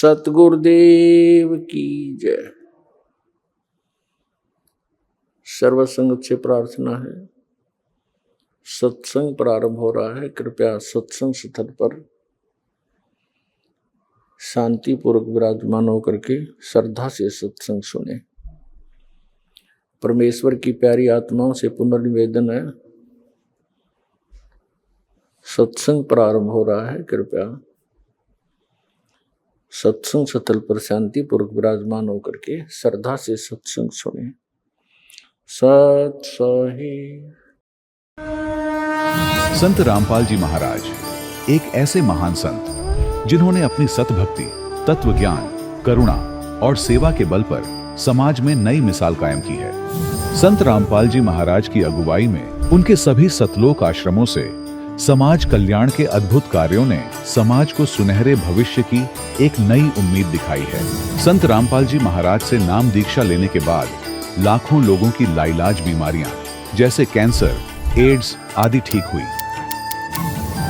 सतगुरुदेव की जय। सर्वसंगत से प्रार्थना है, सत्संग प्रारंभ हो रहा है। कृपया सत्संग स्थल पर शांतिपूर्वक विराजमान होकर के श्रद्धा से सत्संग सुने। परमेश्वर की प्यारी आत्माओं से पुनर्निवेदन है, सत्संग प्रारंभ हो रहा है। कृपया सत्संग स्थल पर शांतिपूर्वक विराजमान होकर के श्रद्धा से सत्संग सुने। सत सही। संत रामपाल जी महाराज एक ऐसे महान संत जिन्होंने अपनी सतभक्ति, तत्व ज्ञान, करुणा और सेवा के बल पर समाज में नई मिसाल कायम की है। संत रामपाल जी महाराज की अगुवाई में उनके सभी सतलोक आश्रमों से समाज कल्याण के अद्भुत कार्यों ने समाज को सुनहरे भविष्य की एक नई उम्मीद दिखाई है। संत रामपाल जी महाराज से नाम दीक्षा लेने के बाद लाखों लोगों की लाइलाज बीमारियां जैसे कैंसर, एड्स आदि ठीक हुई।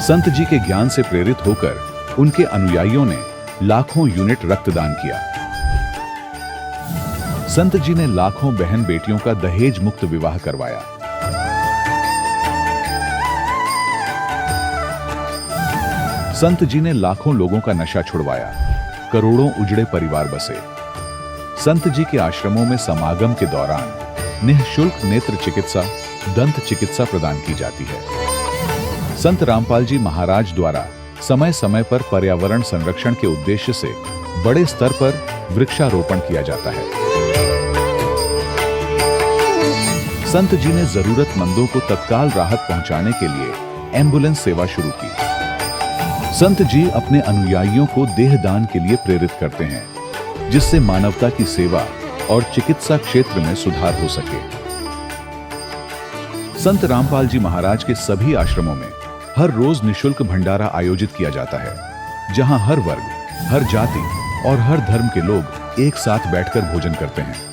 संत जी के ज्ञान से प्रेरित होकर उनके अनुयायियों ने लाखों यूनिट रक्तदान किया। संत जी ने लाखों बहन बेटियों का दहेज मुक्त विवाह करवाया। संत जी ने लाखों लोगों का नशा छुड़वाया, करोड़ों उजड़े परिवार बसे। संत जी के आश्रमों में समागम के दौरान निःशुल्क नेत्र चिकित्सा, दंत चिकित्सा प्रदान की जाती है। संत रामपाल जी महाराज द्वारा समय समय पर पर्यावरण संरक्षण के उद्देश्य से बड़े स्तर पर वृक्षारोपण किया जाता है। संत जी ने जरूरतमंदों को तत्काल राहत पहुंचाने के लिए एम्बुलेंस सेवा शुरू की। संत जी अपने अनुयायियों को देहदान के लिए प्रेरित करते हैं, जिससे मानवता की सेवा और चिकित्सा क्षेत्र में सुधार हो सके। संत रामपाल जी महाराज के सभी आश्रमों में हर रोज निःशुल्क भंडारा आयोजित किया जाता है, जहां हर वर्ग, हर जाति और हर धर्म के लोग एक साथ बैठकर भोजन करते हैं।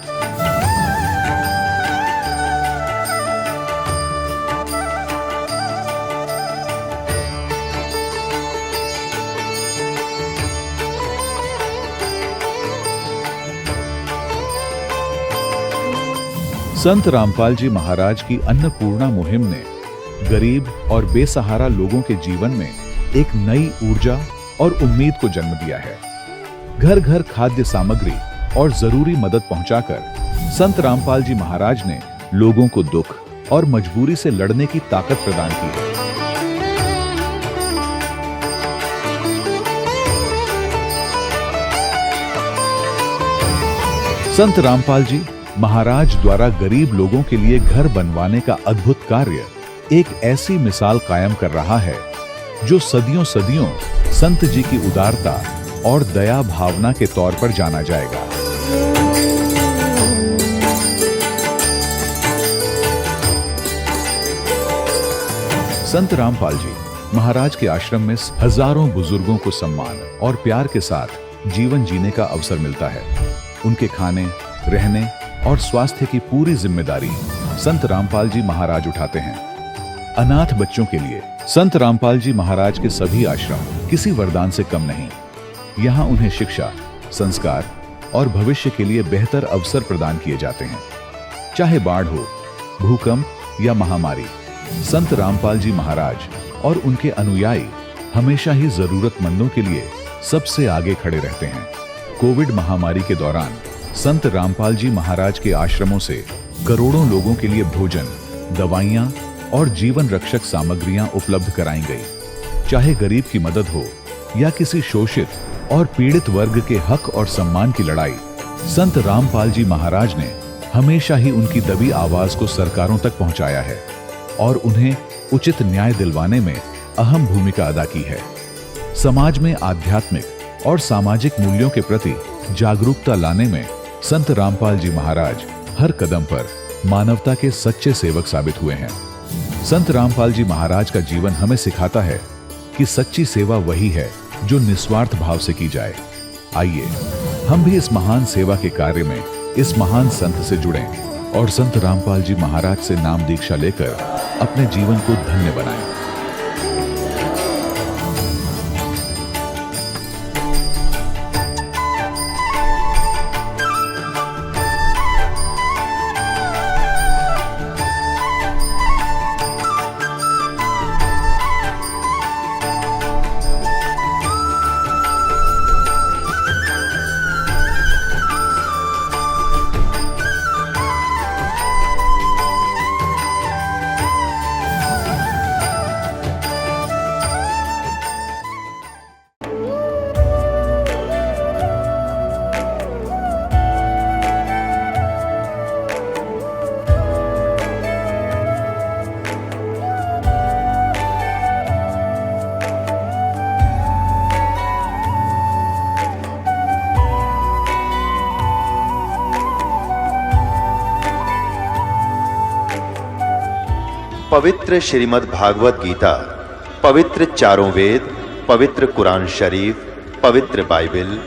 संत रामपाल जी महाराज की अन्नपूर्णा मुहिम ने गरीब और बेसहारा लोगों के जीवन में एक नई ऊर्जा और उम्मीद को जन्म दिया है। घर घर खाद्य सामग्री और जरूरी मदद पहुंचाकर संत रामपाल जी महाराज ने लोगों को दुख और मजबूरी से लड़ने की ताकत प्रदान की है। संत रामपाल जी महाराज द्वारा गरीब लोगों के लिए घर बनवाने का अद्भुत कार्य एक ऐसी मिसाल कायम कर रहा है जो सदियों सदियों संत जी की उदारता और दया भावना के तौर पर जाना जाएगा। संत रामपाल जी महाराज के आश्रम में हजारों बुजुर्गों को सम्मान और प्यार के साथ जीवन जीने का अवसर मिलता है। उनके खाने, रहने और स्वास्थ्य की पूरी जिम्मेदारी संत रामपाल जी महाराज उठाते हैं। अनाथ बच्चों के लिए संत रामपाल जी महाराज के सभी आश्रम किसी वरदान से कम नहीं। यहाँ उन्हें शिक्षा, संस्कार और भविष्य के लिए बेहतर अवसर प्रदान किए जाते हैं। चाहे बाढ़ हो, भूकंप या महामारी, संत रामपाल जी महाराज और उनके अनुयायी हमेशा ही जरूरतमंदों के लिए सबसे आगे खड़े रहते हैं। कोविड महामारी के दौरान संत रामपाल जी महाराज के आश्रमों से करोड़ों लोगों के लिए भोजन, दवाइयां और जीवन रक्षक सामग्रियां उपलब्ध कराई गई। चाहे गरीब की मदद हो या किसी शोषित और पीड़ित वर्ग के हक और सम्मान की लड़ाई, संत रामपाल जी महाराज ने हमेशा ही उनकी दबी आवाज को सरकारों तक पहुंचाया है और उन्हें उचित न्याय दिलवाने में अहम भूमिका अदा की है। समाज में आध्यात्मिक और सामाजिक मूल्यों के प्रति जागरूकता लाने में संत रामपाल जी महाराज हर कदम पर मानवता के सच्चे सेवक साबित हुए हैं। संत रामपाल जी महाराज का जीवन हमें सिखाता है कि सच्ची सेवा वही है जो निस्वार्थ भाव से की जाए। आइए हम भी इस महान सेवा के कार्य में इस महान संत से जुड़ें और संत रामपाल जी महाराज से नाम दीक्षा लेकर अपने जीवन को धन्य बनाएं। पवित्र श्रीमद् भागवत गीता, पवित्र चारों वेद, पवित्र कुरान शरीफ, पवित्र बाइबल,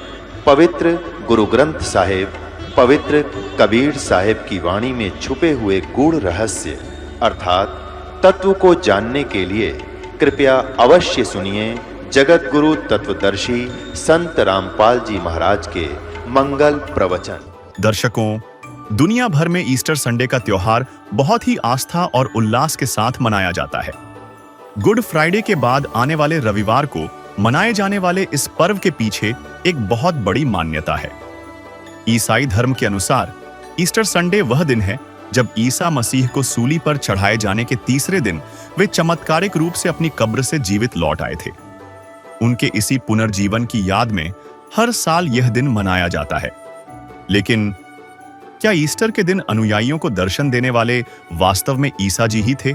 पवित्र गुरु ग्रंथ साहिब, पवित्र कबीर साहिब की वाणी में छुपे हुए गूढ़ रहस्य अर्थात तत्व को जानने के लिए कृपया अवश्य सुनिए जगत गुरु तत्वदर्शी संत रामपाल जी महाराज के मंगल प्रवचन। दर्शकों, दुनिया भर में ईस्टर संडे का त्योहार बहुत ही आस्था और उल्लास के साथ मनाया जाता है। गुड फ्राइडे के बाद आने वाले रविवार को मनाए जाने वाले इस पर्व के पीछे एक बहुत बड़ी मान्यता है। ईसाई धर्म के अनुसार ईस्टर संडे वह दिन है जब ईसा मसीह को सूली पर चढ़ाए जाने के तीसरे दिन वे चमत्कारिक रूप से अपनी कब्र से जीवित लौट आए थे। उनके इसी पुनर्जीवन की याद में हर साल यह दिन मनाया जाता है। लेकिन क्या ईस्टर के दिन अनुयायियों को दर्शन देने वाले वास्तव में ईसा जी ही थे,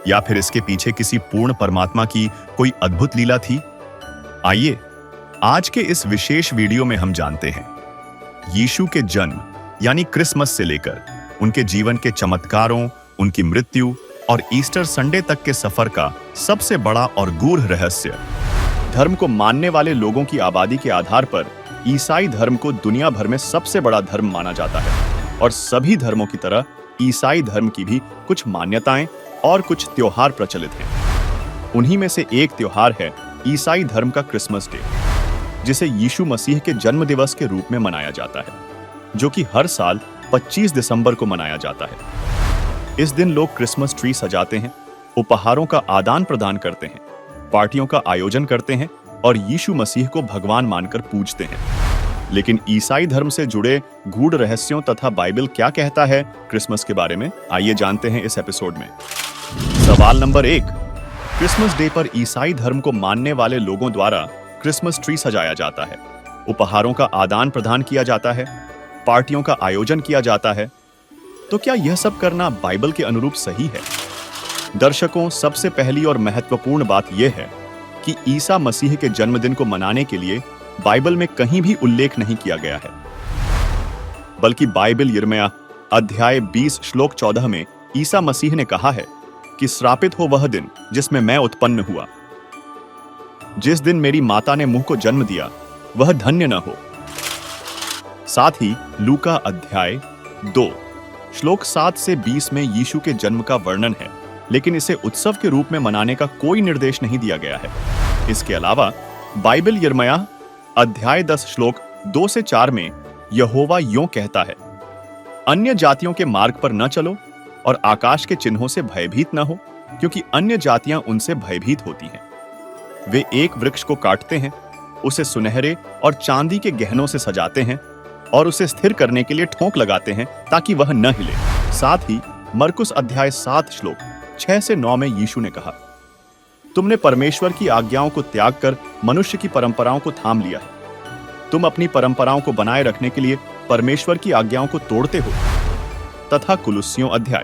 या फिर इसके पीछे किसी पूर्ण परमात्मा की कोई अद्भुत लीला थी? आइए आज के इस विशेष वीडियो में हम जानते हैं यीशु के जन्म यानी क्रिसमस से लेकर उनके जीवन के चमत्कारों, उनकी मृत्यु और ईस्टर संडे तक के सफर का सबसे बड़ा और गूढ़ रहस्य। धर्म को मानने वाले लोगों की आबादी के आधार पर ईसाई धर्म को दुनिया भर में सबसे बड़ा धर्म माना जाता है और सभी धर्मों की तरह ईसाई धर्म की भी कुछ मान्यताएं और कुछ त्योहार प्रचलित हैं। उन्हीं में से एक त्योहार है ईसाई धर्म का क्रिसमस डे, जिसे यीशु मसीह के जन्म दिवस के रूप में मनाया जाता है, जो कि हर साल 25 दिसंबर को मनाया जाता है। इस दिन लोग क्रिसमस ट्री सजाते हैं, उपहारों का आदान प्रदान करते हैं, पार्टियों का आयोजन करते हैं और यीशु मसीह को भगवान मानकर पूजते हैं। लेकिन ईसाई धर्म से जुड़े गूढ़ रहस्यों तथा बाइबल क्या कहता है क्रिसमस के बारे में, आइए जानते हैं इस एपिसोड में। सवाल नंबर 1, क्रिसमस डे पर ईसाई धर्म को मानने वाले लोगों द्वारा क्रिसमस ट्री सजाया जाता है, उपहारों का आदान प्रदान किया जाता है, पार्टियों का आयोजन किया जाता है। तो क्या यह सब करना बाइबल के अनुरूप सही है? दर्शकों, सबसे पहली और महत्वपूर्ण बात यह है कि ईसा मसीह के जन्मदिन को मनाने के लिए बाइबल में कहीं भी उल्लेख नहीं किया गया है, बल्कि बाइबल यिर्मयाह अध्याय 20 श्लोक 14 में ईसा मसीह ने कहा है कि श्रापित हो वह दिन जिसमें मैं उत्पन्न हुआ। जिस दिन मेरी माता ने मुंह को जन्म दिया वह धन्य न हो। साथ ही लूका अध्याय 2 श्लोक 7 से 20 में यीशु के जन्म का वर्णन है, लेकिन इसे उत्सव के रूप में मनाने का कोई निर्देश नहीं दिया गया है। इसके अलावा बाइबल यिर्मयाह अध्याय 10 श्लोक 2 से 4 में यहोवा यों कहता है, अन्य जातियों के मार्ग पर न चलो और आकाश के चिन्हों से भयभीत न हो, क्योंकि अन्य जातियां उनसे भयभीत होती हैं। वे एक वृक्ष को काटते हैं, उसे सुनहरे और चांदी के गहनों से सजाते हैं और उसे स्थिर करने के लिए ठोंक लगाते हैं ताकि वह न हिले। साथ ही मरकुस अध्याय 7 श्लोक 6 से 9 में यीशु ने कहा, तुमने परमेश्वर की आज्ञाओं को त्याग कर मनुष्य की परंपराओं को थाम लिया है। तुम अपनी परंपराओं को बनाए रखने के लिए परमेश्वर की आज्ञाओं को तोड़ते हो। तथा कुलुस्सियों अध्याय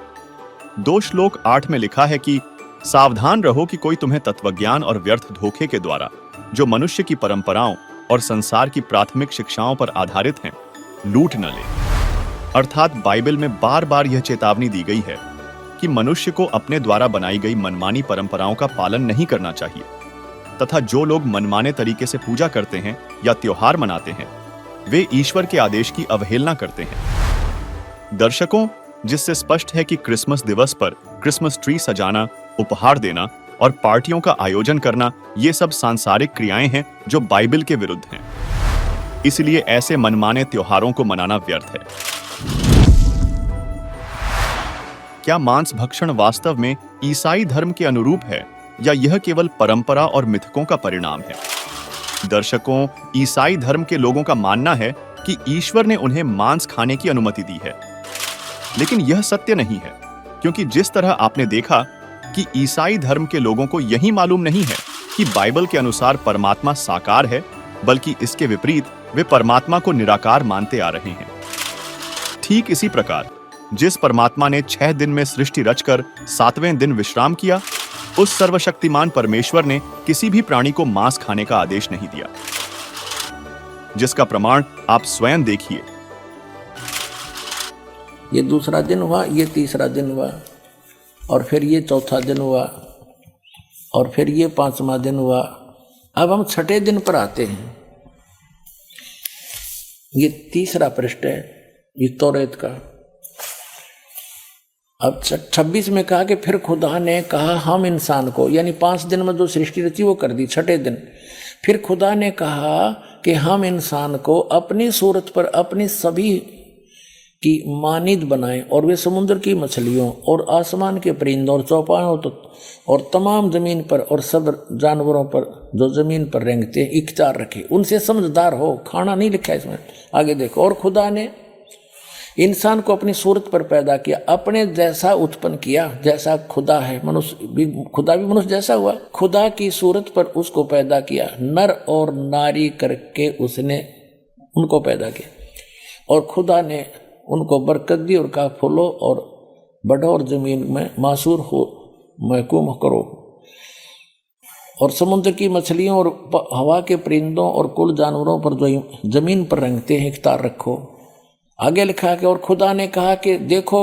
2 श्लोक 8 में लिखा है कि सावधान रहो कि कोई तुम्हें तत्वज्ञान और व्यर्थ धोखे के द्वारा, जो मनुष्य की परंपराओं और संसार की प्राथमिक शिक्षाओं पर आधारित हैं, लूट न ले। अर्थात बाइबल में बार बार यह चेतावनी दी गई है कि मनुष्य को अपने द्वारा बनाई गई मनमानी परंपराओं का पालन नहीं करना चाहिए, तथा जो लोग मनमाने तरीके से पूजा करते हैं या त्योहार मनाते हैं, वे ईश्वर के आदेश की अवहेलना करते हैं। दर्शकों, जिससे स्पष्ट है कि क्रिसमस दिवस पर क्रिसमस ट्री सजाना, उपहार देना और पार्टियों का आयोजन करना, ये सब सांसारिक क्रियाएं हैं जो बाइबल के विरुद्ध हैं। इसलिए ऐसे मनमाने त्योहारों को मनाना व्यर्थ है। क्या मांस भक्षण वास्तव में ईसाई धर्म के अनुरूप है या यह केवल परंपरा और मिथकों का परिणाम है? दर्शकों, ईसाई धर्म के लोगों का मानना है कि ईश्वर ने उन्हें मांस खाने की अनुमति दी है, लेकिन यह सत्य नहीं है, क्योंकि जिस तरह आपने देखा कि ईसाई धर्म के लोगों को यही मालूम नहीं है कि बाइबल के अनुसार परमात्मा साकार है, बल्कि इसके विपरीत वे परमात्मा को निराकार मानते आ रहे हैं। ठीक इसी प्रकार जिस परमात्मा ने 6 दिन में सृष्टि रचकर 7वें दिन विश्राम किया, उस सर्वशक्तिमान परमेश्वर ने किसी भी प्राणी को मांस खाने का आदेश नहीं दिया, जिसका प्रमाण आप स्वयं देखिए। ये दूसरा दिन हुआ, ये तीसरा दिन हुआ। और फिर ये चौथा दिन हुआ, और फिर ये पांचवा दिन हुआ। अब हम छठे दिन पर आते हैं। ये तीसरा पृष्ठ है ये तौरेत का। अब 26 में कहा कि फिर खुदा ने कहा हम इंसान को, यानी 5 दिन में जो सृष्टि रची वो कर दी, छठे दिन फिर खुदा ने कहा कि हम इंसान को अपनी सूरत पर अपनी सभी की मानिद बनाएं, और वे समुद्र की मछलियों और आसमान के परिंदों और चौपायों और तमाम जमीन पर और सब जानवरों पर जो जमीन पर रेंगते इख्तियार रखे, उनसे समझदार हो। खाना नहीं लिखा इसमें, आगे देखो। और खुदा ने इंसान को अपनी सूरत पर पैदा किया, अपने जैसा उत्पन्न किया, जैसा खुदा है। मनुष्य भी, खुदा भी मनुष्य जैसा हुआ। खुदा की सूरत पर उसको पैदा किया, नर और नारी करके उसने उनको पैदा किया। और खुदा ने उनको बरकत दी और कहा फूलो और बढ़ो और जमीन में मासूर हो, महकूम करो, और समुद्र की मछलियों और हवा के परिंदों और कुल जानवरों पर जो जमीन पर रेंगते हैं इख्तियार रखो। आगे लिखा है कि और खुदा ने कहा कि देखो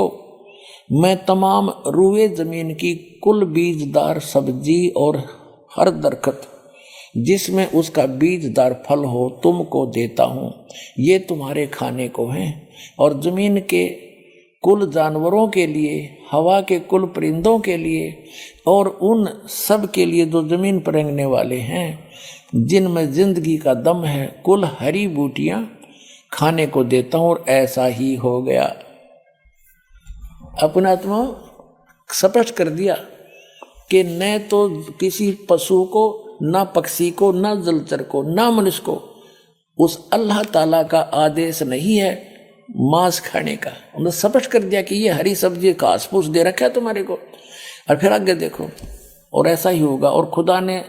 मैं तमाम रुए जमीन की कुल बीजदार सब्जी और हर दरख्त जिसमें उसका बीजदार फल हो तुमको देता हूँ, ये तुम्हारे खाने को हैं। और जमीन के कुल जानवरों के लिए, हवा के कुल परिंदों के लिए और उन सब के लिए जो जमीन पर रेंगने वाले हैं जिनमें जिंदगी का दम है, कुल हरी बूटियां खाने को देता हूँ। और ऐसा ही हो गया। अपना आत्मा स्पष्ट कर दिया कि न तो किसी पशु को, ना पक्षी को, ना जलचर को, ना मनुष्य को उस अल्लाह ताला का आदेश नहीं है मांस खाने का। उन्होंने स्पष्ट कर दिया कि ये हरी सब्जी घास फूस दे रखा है तुम्हारे को। और फिर आगे देखो, और ऐसा ही होगा। और खुदा ने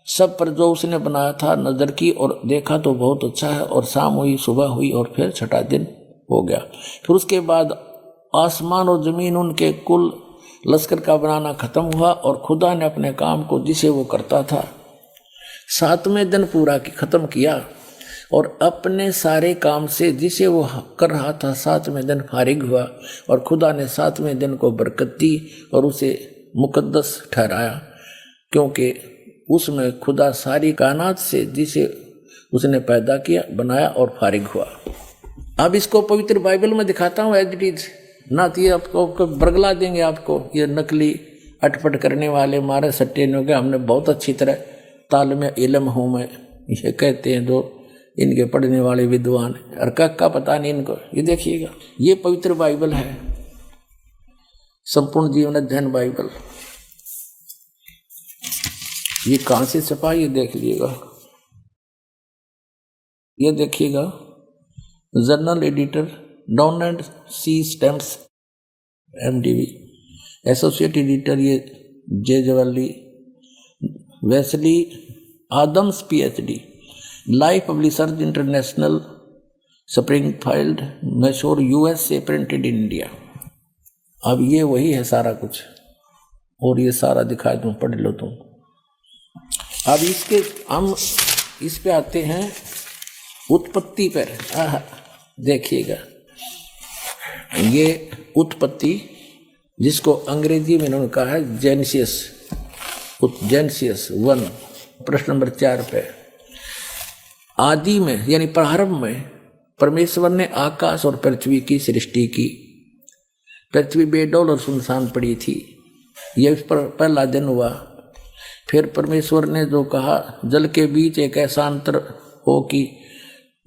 सब पर जो उसने बनाया था नजर की और देखा तो बहुत अच्छा है। और शाम हुई, सुबह हुई, और फिर छठा दिन हो गया। फिर उसके बाद आसमान और जमीन उनके कुल लश्कर का बनाना खत्म हुआ। और खुदा ने अपने काम को जिसे वो करता था 7वें दिन पूरा खत्म किया, और अपने सारे काम से जिसे वो कर रहा था 7वें दिन फारिग हुआ। और खुदा ने 7वें दिन को बरकत दी और उसे मुकद्दस ठहराया, क्योंकि उसमें खुदा सारी कायनात से जिसे उसने पैदा किया, बनाया और फारिग हुआ। अब इसको पवित्र बाइबल में दिखाता हूँ एज इट इज, ना तो ये आपको बरगला देंगे आपको ये नकली अटपट करने वाले मारे सट्टे ने के हमने बहुत अच्छी तरह ताल में इल्म हूँ मैं, ये कहते हैं जो इनके पढ़ने वाले विद्वान, और का पता नहीं इनको। ये देखिएगा, ये पवित्र बाइबल है, संपूर्ण जीवन अध्ययन बाइबल। ये कहाँ से छपा ये देख लीजिएगा। ये देखिएगा, journal editor Donald C Stamps MDV, associate editor ये J Jawali, Wesley Adams PhD, life publishers international, Springfield, Mysore USA, printed in India. अब ये वही है सारा कुछ, और ये सारा दिखा दूँ, पढ़ लो तुम। अब इसके हम इस पे आते हैं उत्पत्ति पर। देखिएगा, ये उत्पत्ति जिसको अंग्रेजी में उन्होंने कहा है जेनेसिस 1, प्रश्न नंबर 4 पे। आदि में यानी प्रारंभ में परमेश्वर ने आकाश और पृथ्वी की सृष्टि की। पृथ्वी बेडौल और सुनसान पड़ी थी, यह इस पर पहला दिन हुआ। फिर परमेश्वर ने जो कहा, जल के बीच एक ऐसा अंतर हो कि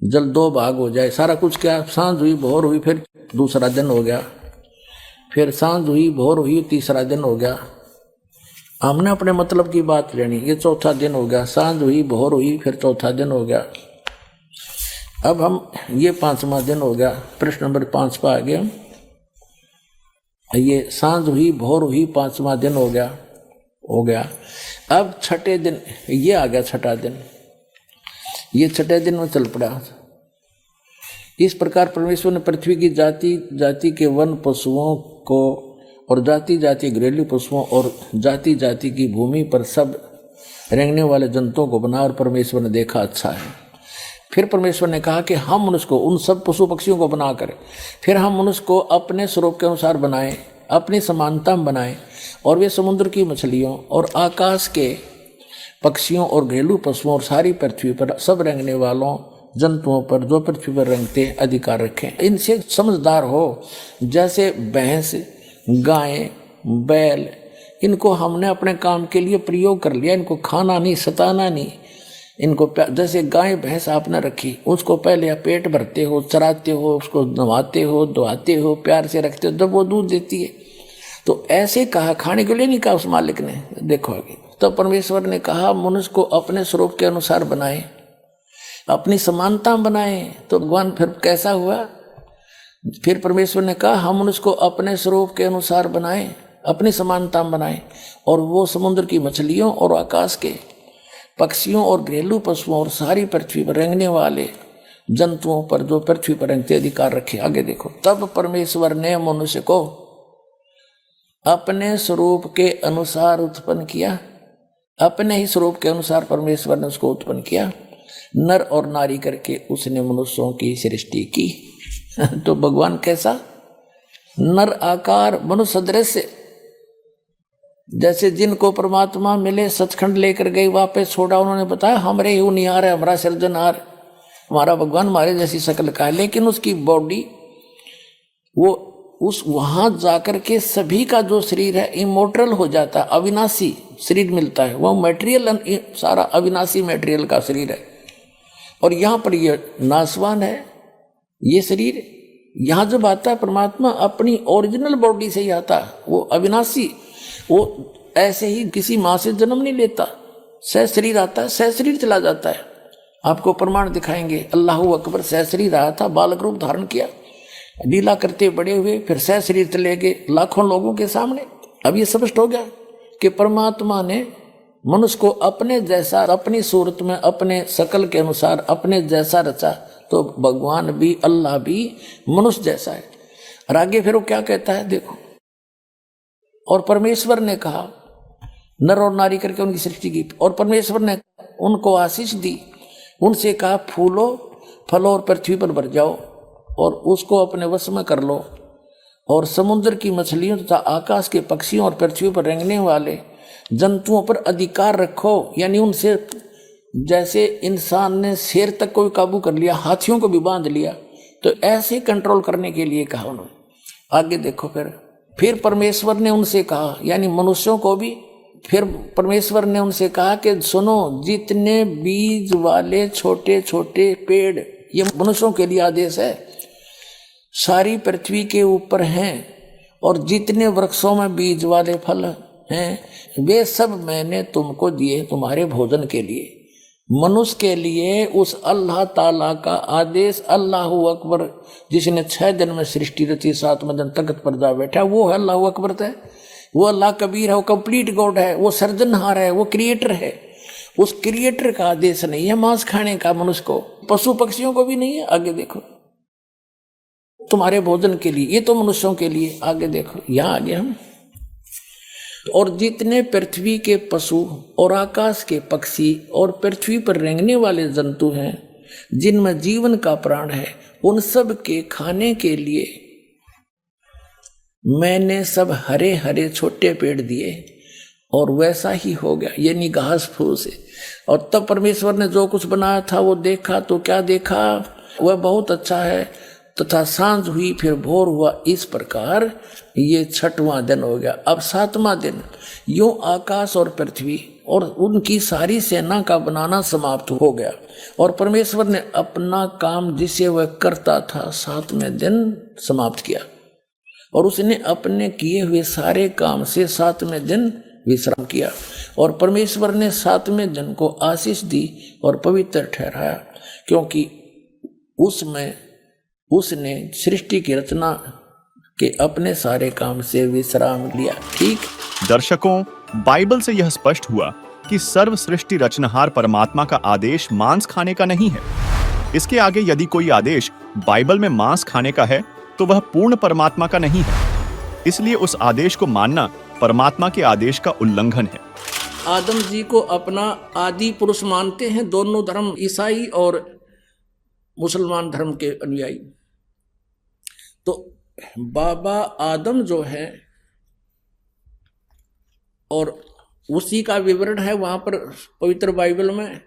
जल 2 भाग हो जाए। सारा कुछ क्या, सांझ हुई, भोर हुई, फिर दूसरा दिन हो गया। फिर सांझ हुई, भोर हुई, तीसरा दिन हो गया। हमने अपने मतलब की बात लेनी, ये चौथा दिन हो गया। सांझ हुई, भोर हुई, फिर चौथा दिन हो गया। अब हम ये 5वां दिन हो गया, प्रश्न नंबर 5 पर आ गए। ये सांझ हुई, भोर हुई, 5वां दिन हो गया। अब छठे दिन ये आ गया, छठा दिन। ये छठे दिन में चल पड़ा। इस प्रकार परमेश्वर ने पृथ्वी की जाति जाति के वन पशुओं को और जाति जाति घरेलू पशुओं और जाति जाति की भूमि पर सब रेंगने वाले जंतुओं को बना, और परमेश्वर ने देखा अच्छा है। फिर परमेश्वर ने कहा कि हम मनुष्य को, उन सब पशु पक्षियों को बनाकर फिर हम मनुष्य को अपने स्वरूप के अनुसार बनाएं, अपनी समानता में बनाए, और वे समुद्र की मछलियों और आकाश के पक्षियों और घरेलू पशुओं और सारी पृथ्वी पर सब रेंगने वालों जंतुओं पर जो पृथ्वी पर रेंगते अधिकार रखें। इनसे समझदार हो, जैसे भैंस, गाय, बैल, इनको हमने अपने काम के लिए प्रयोग कर लिया, इनको खाना नहीं, सताना नहीं, इनको जैसे गाय भैंस आपने रखी, उसको पहले आप पेट भरते हो, चराते हो, उसको नहवाते हो, धोआते हो, प्यार से रखते हो, जब वो दूध देती है। तो ऐसे कहा, खाने के लिए नहीं कहा उस मालिक ने। देखो आगे, तो परमेश्वर ने कहा मनुष्य को अपने स्वरूप के अनुसार बनाए, अपनी समानता बनाए। तो भगवान फिर कैसा हुआ? फिर परमेश्वर ने कहा हम मनुष्य को अपने स्वरूप के अनुसार बनाए, अपनी समानता बनाए, और वो समुद्र की मछलियों और आकाश के पक्षियों और घरेलू पशुओं और सारी पृथ्वी पर रेंगने वाले जंतुओं पर जो पृथ्वी पर रेंगते अधिकार रखे। आगे देखो, तब परमेश्वर ने मनुष्य को अपने स्वरूप के अनुसार उत्पन्न किया, अपने ही स्वरूप के अनुसार परमेश्वर ने उसको उत्पन्न किया, नर और नारी करके उसने मनुष्यों की सृष्टि की। तो भगवान कैसा? नर आकार, मनुष्य सदृश, जैसे जिनको परमात्मा मिले सचखंड लेकर गए, वापस छोड़ा, उन्होंने बताया हमरे ही निहार है, हमारा सृजनहार, हमारा भगवान हमारे जैसी शक्ल का है, लेकिन उसकी बॉडी वो उस वहां जाकर के सभी का जो शरीर है इमोर्टल हो जाता है, अविनाशी शरीर मिलता है, वो मटेरियल सारा अविनाशी मटेरियल का शरीर है। और यहाँ पर ये नासवान है ये शरीर। यहाँ जब आता है परमात्मा अपनी ओरिजिनल बॉडी से ही आता है, वो अविनाशी, वो ऐसे ही किसी माँ से जन्म नहीं लेता, सह शरीर आता है, सह शरीर चला जाता है। आपको प्रमाण दिखाएंगे, अल्लाह अकबर सह शरीर आया था, बालक रूप धारण किया, लीला करते बड़े हुए, फिर सह शरीर चले गए लाखों लोगों के सामने। अब ये स्पष्ट हो गया कि परमात्मा ने मनुष्य को अपने जैसा, अपनी सूरत में, अपने शकल के अनुसार अपने जैसा रचा। तो भगवान भी, अल्लाह भी मनुष्य जैसा है। और आगे फिर वो क्या कहता है देखो, और परमेश्वर ने कहा, नर और नारी करके उनकी सृष्टि की, और परमेश्वर ने उनको आशीष दी, उनसे कहा फूलो, फलो और पृथ्वी पर भर जाओ और उसको अपने वश में कर लो, और समुद्र की मछलियों तथा आकाश के पक्षियों और पृथ्वी पर रेंगने वाले जंतुओं पर अधिकार रखो। यानी उनसे, जैसे इंसान ने शेर तक को भी काबू कर लिया, हाथियों को भी बांध लिया, तो ऐसे कंट्रोल करने के लिए कहा उन्होंने। आगे देखो, फिर परमेश्वर ने उनसे कहा, यानी मनुष्यों को भी, फिर परमेश्वर ने उनसे कहा कि सुनो, जितने बीज वाले छोटे छोटे पेड़, ये मनुष्यों के लिए आदेश है, सारी पृथ्वी के ऊपर हैं, और जितने वृक्षों में बीज वाले फल हैं वे सब मैंने तुमको दिए तुम्हारे भोजन के लिए। मनुष्य के लिए उस अल्लाह ताला का आदेश, अल्लाह अकबर, जिसने 6 दिन में सृष्टि रची, 7वें दिन तख्त पर जा बैठा, वो है अल्लाह अकबर है, वो अल्लाह कबीर है, वो कंप्लीट गॉड है, वो सर्जनहार है, वो क्रिएटर है। उस क्रिएटर का आदेश नहीं है मांस खाने का मनुष्य को, पशु पक्षियों को भी नहीं है। आगे देखो, तुम्हारे भोजन के लिए, ये तो मनुष्यों के लिए। आगे देखो, यहाँ आगे हम, और जितने पृथ्वी के पशु और आकाश के पक्षी और पृथ्वी पर रेंगने वाले जंतु हैं, जिनमें जीवन का प्राण है, उन सब के खाने के लिए मैंने सब हरे हरे छोटे पेड़ दिए, और वैसा ही हो गया, यानी घास फूस। और तब परमेश्वर ने जो कुछ बनाया था वो देखा, तो क्या देखा? वह बहुत अच्छा है। तथा सांझ हुई, फिर भोर हुआ, इस प्रकार ये 6वां दिन हो गया। अब 7वां दिन, यूं आकाश और पृथ्वी और उनकी सारी सेना का बनाना समाप्त हो गया, और परमेश्वर ने अपना काम जिसे वह करता था 7वें दिन समाप्त किया, और उसने अपने किए हुए सारे काम से 7वें दिन विश्राम किया। और परमेश्वर ने 7वें दिन को आशीष दी और पवित्र ठहराया, क्योंकि उसमें उसने सृष्टि की रचना के अपने सारे काम से विश्राम लिया। ठीक दर्शकों, बाइबल से यह स्पष्ट हुआ कि सर्व सृष्टि रचनहार परमात्मा का आदेश मांस खाने का नहीं है। इसके आगे यदि कोई आदेश बाइबल में मांस खाने का है तो वह पूर्ण परमात्मा का नहीं है। इसलिए उस आदेश को मानना परमात्मा के आदेश का उल्लंघन है। आदम जी को अपना आदि पुरुष मानते हैं दोनों धर्म, ईसाई और मुसलमान धर्म के अनुयायी। तो बाबा आदम जो है और उसी का विवरण है वहां पर पवित्र बाइबल में।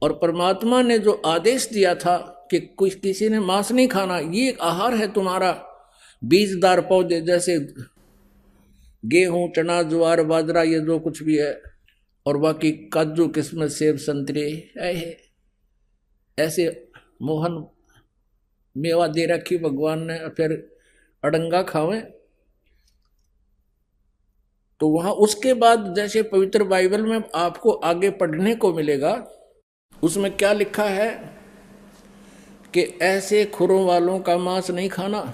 और परमात्मा ने जो आदेश दिया था कि कुछ किसी ने मांस नहीं खाना, ये आहार है तुम्हारा, बीजदार पौधे जैसे गेहूं, चना, ज्वार, बाजरा, ये जो कुछ भी है, और बाकी काजू, किस्मत, सेब, संतरे, ऐसे मोहन मेवा दे रखी भगवान ने, फिर अड़ंगा खावे। तो वहां उसके बाद जैसे पवित्र बाइबल में आपको आगे पढ़ने को मिलेगा, उसमें क्या लिखा है कि ऐसे खुरों वालों का मांस नहीं खाना,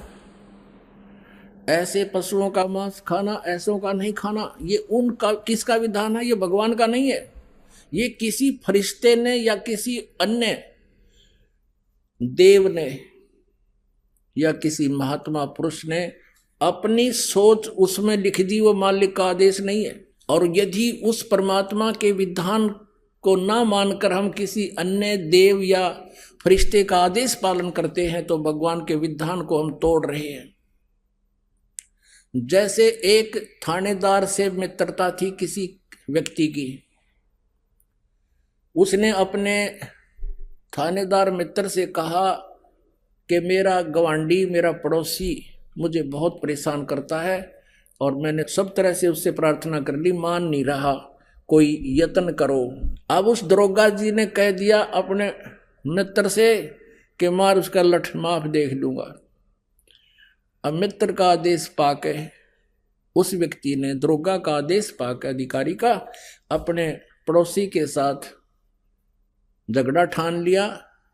ऐसे पशुओं का मांस खाना, ऐसों का नहीं खाना। ये उनका किसका विधान है? ये भगवान का नहीं है, ये किसी फरिश्ते ने या किसी अन्य देव ने या किसी महात्मा पुरुष ने अपनी सोच उसमें लिख दी, वो मालिक का आदेश नहीं है। और यदि उस परमात्मा के विधान को ना मानकर हम किसी अन्य देव या फरिश्ते का आदेश पालन करते हैं तो भगवान के विधान को हम तोड़ रहे हैं। जैसे एक थानेदार से मित्रता थी किसी व्यक्ति की, उसने अपने थानेदार मित्र से कहा कि मेरा गवांडी, मेरा पड़ोसी मुझे बहुत परेशान करता है और मैंने सब तरह से उससे प्रार्थना कर ली, मान नहीं रहा, कोई यत्न करो। अब उस दरोगा जी ने कह दिया अपने मित्र से कि मार उसका लठ, माफ देख लूंगा। अब मित्र का आदेश पाके उस व्यक्ति ने, दरोगा का आदेश पाके, अधिकारी का, अपने पड़ोसी के साथ झगड़ा ठान लिया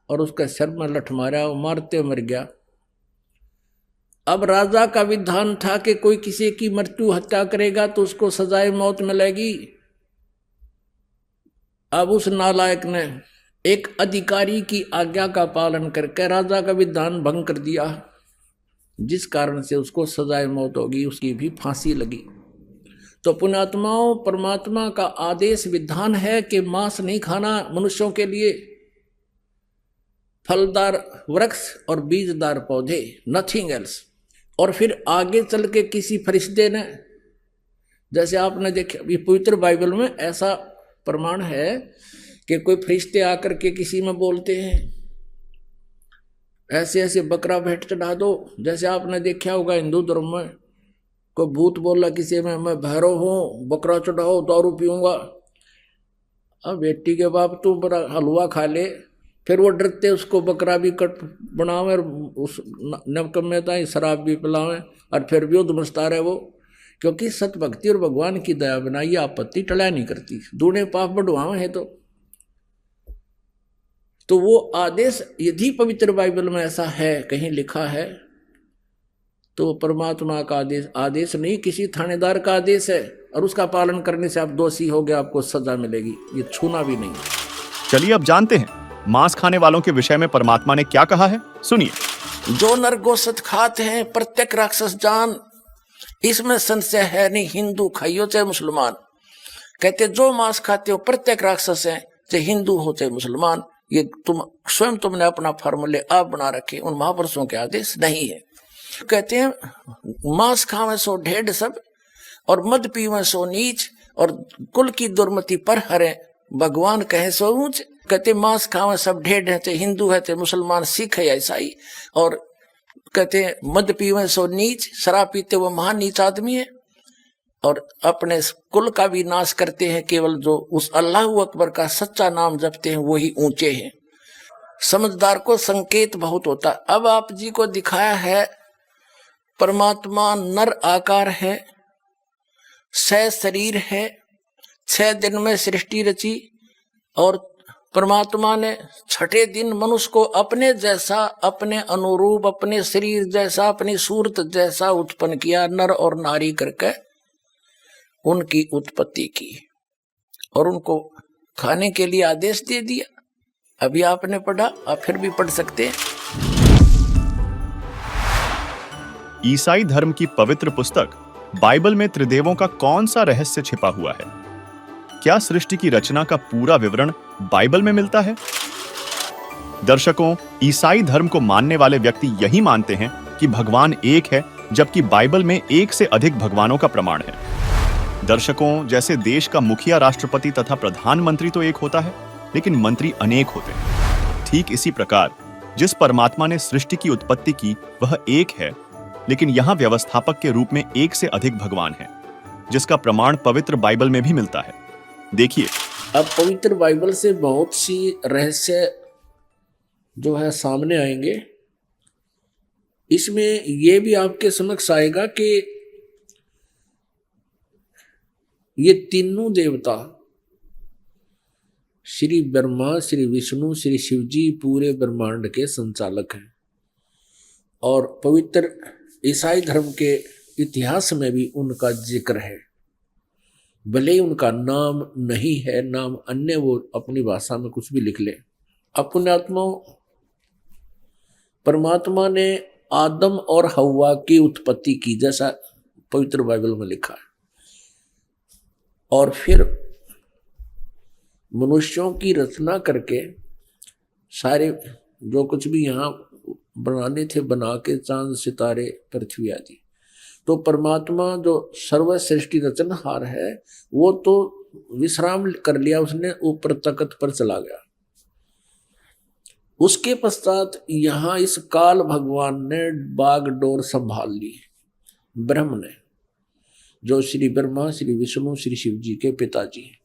और उसके सिर में लठ मारा, वो मारते मर गया। अब राजा का विधान था कि कोई किसी की मृत्यु हत्या करेगा तो उसको सजाए मौत मिलेगी। अब उस नालायक ने एक अधिकारी की आज्ञा का पालन करके राजा का विधान भंग कर दिया, जिस कारण से उसको सजाए मौत होगी, उसकी भी फांसी लगी। तो पुण्यात्माओं, परमात्मा का आदेश विधान है कि मांस नहीं खाना मनुष्यों के लिए, फलदार वृक्ष और बीजदार पौधे, नथिंग एल्स। और फिर आगे चल के किसी फरिश्ते ने, जैसे आपने देखा ये पवित्र बाइबल में ऐसा प्रमाण है कि कोई फरिश्ते आकर के किसी में बोलते हैं ऐसे ऐसे बकरा भेंट चढ़ा दो। जैसे आपने देखा होगा हिंदू धर्म में कोई भूत बोला किसी में, मैं भैरव हूँ, बकरा चढ़ाओ, दारू पीऊंगा। अब बेटी के बाप तू बड़ा हलवा खा ले, फिर वो डरते उसको बकरा भी कट बनावे और उस नवकम्मे ताई शराब भी पिलावे और फिर भी मचता रहे वो, क्योंकि सत भक्ति और भगवान की दया बिना ये आपत्ति टला नहीं करती, दूने पाप बढ़वावे है। तो वो आदेश यदि पवित्र बाइबल में ऐसा है कहीं लिखा है तो परमात्मा का आदेश नहीं, किसी थानेदार का आदेश है, और उसका पालन करने से आप दोषी हो गए, आपको सजा मिलेगी, ये छूना भी नहीं। चलिए अब जानते हैं मांस खाने वालों के विषय में परमात्मा ने क्या कहा है, सुनिए। जो नर गोश्त खाते हैं प्रत्येक राक्षस जान, इसमें संशय है नहीं, हिंदू खाइयो चाहे मुसलमान। कहते जो मांस खाते हो प्रत्येक राक्षस है, चाहे हिंदू हो चाहे मुसलमान। ये स्वयं तुमने अपना फॉर्मूले आप बना रखे, उन महापुरुषों के आदेश नहीं है। कहते हैं मांस खावे सो ढेढ़ सब और मद पीवे सो नीच, और कुल की दुर्मति पर हरे भगवान कहे सो ऊंच। कहते मांस खावे सब ढेढ़ है, चाहे हिंदू है चाहे मुसलमान, सिख है या ईसाई। और कहते मद पीवे सो नीच, शराब पीते वो महान नीच आदमी है। और अपने कुल का भी नाश करते हैं, केवल जो उस अल्लाह अकबर का सच्चा नाम जपते हैं वही ऊंचे हैं। समझदार को संकेत बहुत होता। अब आप जी को दिखाया है परमात्मा नर आकार है, 6 शरीर है, 6 दिन में सृष्टि रची, और परमात्मा ने 6ठे दिन मनुष्य को अपने जैसा, अपने अनुरूप, अपने शरीर जैसा, अपनी सूरत जैसा उत्पन्न किया, नर और नारी करके उनकी उत्पत्ति की और उनको खाने के लिए आदेश दे दिया। अभी आपने पढ़ा, आप फिर भी पढ़ सकते हैं। ईसाई धर्म की पवित्र पुस्तक बाइबल में त्रिदेवों का कौन सा रहस्य छिपा हुआ है? क्या सृष्टि की रचना का पूरा विवरण बाइबल में मिलता है? दर्शकों, ईसाई धर्म को मानने वाले व्यक्ति यही मानते हैं कि भगवान एक है, जबकि बाइबल में एक से अधिक भगवानों का प्रमाण है। दर्शकों, जैसे देश का मुखिया, राष्ट्रपति तथा प्रधानमंत्री तो एक होता है, लेकिन मंत्री अनेक होते हैं। ठीक इसी प्रकार जिस परमात्मा ने सृष्टि की उत्पत्ति की वह एक है, लेकिन यहाँ व्यवस्थापक के रूप में एक से अधिक भगवान हैं, जिसका प्रमाण पवित्र बाइबल में भी मिलता है। देखिए, अब पवित्र बाइबल से बहुत सी रहस्य जो है सामने आएंगे। इसमें यह भी आपके समक्ष आएगा कि ये तीनों देवता श्री ब्रह्मा, श्री विष्णु, श्री शिव जी पूरे ब्रह्मांड के संचालक हैं। और पवित्र ईसाई धर्म के इतिहास में भी उनका जिक्र है। भले ही उनका नाम नहीं है, नाम अन्य वो अपनी भाषा में कुछ भी लिख ले। अपने आत्मा परमात्मा ने आदम और हव्वा की उत्पत्ति की, जैसा पवित्र बाइबल में लिखा है। और फिर मनुष्यों की रचना करके सारे जो कुछ भी यहाँ बनाने थे बना के, चांद, सितारे, पृथ्वी आदि। तो परमात्मा जो सर्वश्रेष्ठी रचनहार है वो तो विश्राम कर लिया, उसने ऊपर तख्त पर चला गया। उसके पश्चात यहाँ इस काल भगवान ने बागडोर संभाल ली, ब्रह्म ने, जो श्री ब्रह्मा, श्री विष्णु, श्री शिव जी के पिताजी हैं।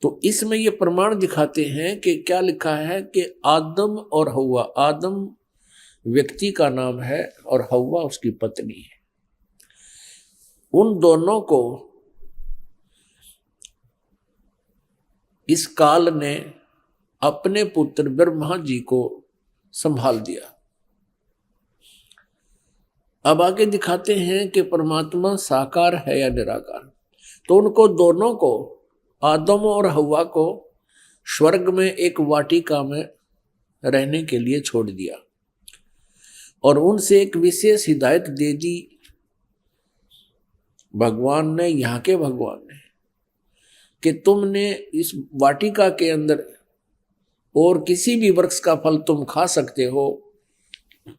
तो इसमें ये प्रमाण दिखाते हैं कि क्या लिखा है कि आदम और हव्वा, आदम व्यक्ति का नाम है और हव्वा उसकी पत्नी है। उन दोनों को इस काल ने अपने पुत्र ब्रह्मा जी को संभाल दिया। अब आगे दिखाते हैं कि परमात्मा साकार है या निराकार। तो उनको दोनों को, आदम और हव्वा को, स्वर्ग में एक वाटिका में रहने के लिए छोड़ दिया और उनसे एक विशेष हिदायत दे दी भगवान ने, यहाँ के भगवान ने, कि तुमने इस वाटिका के अंदर और किसी भी वृक्ष का फल तुम खा सकते हो,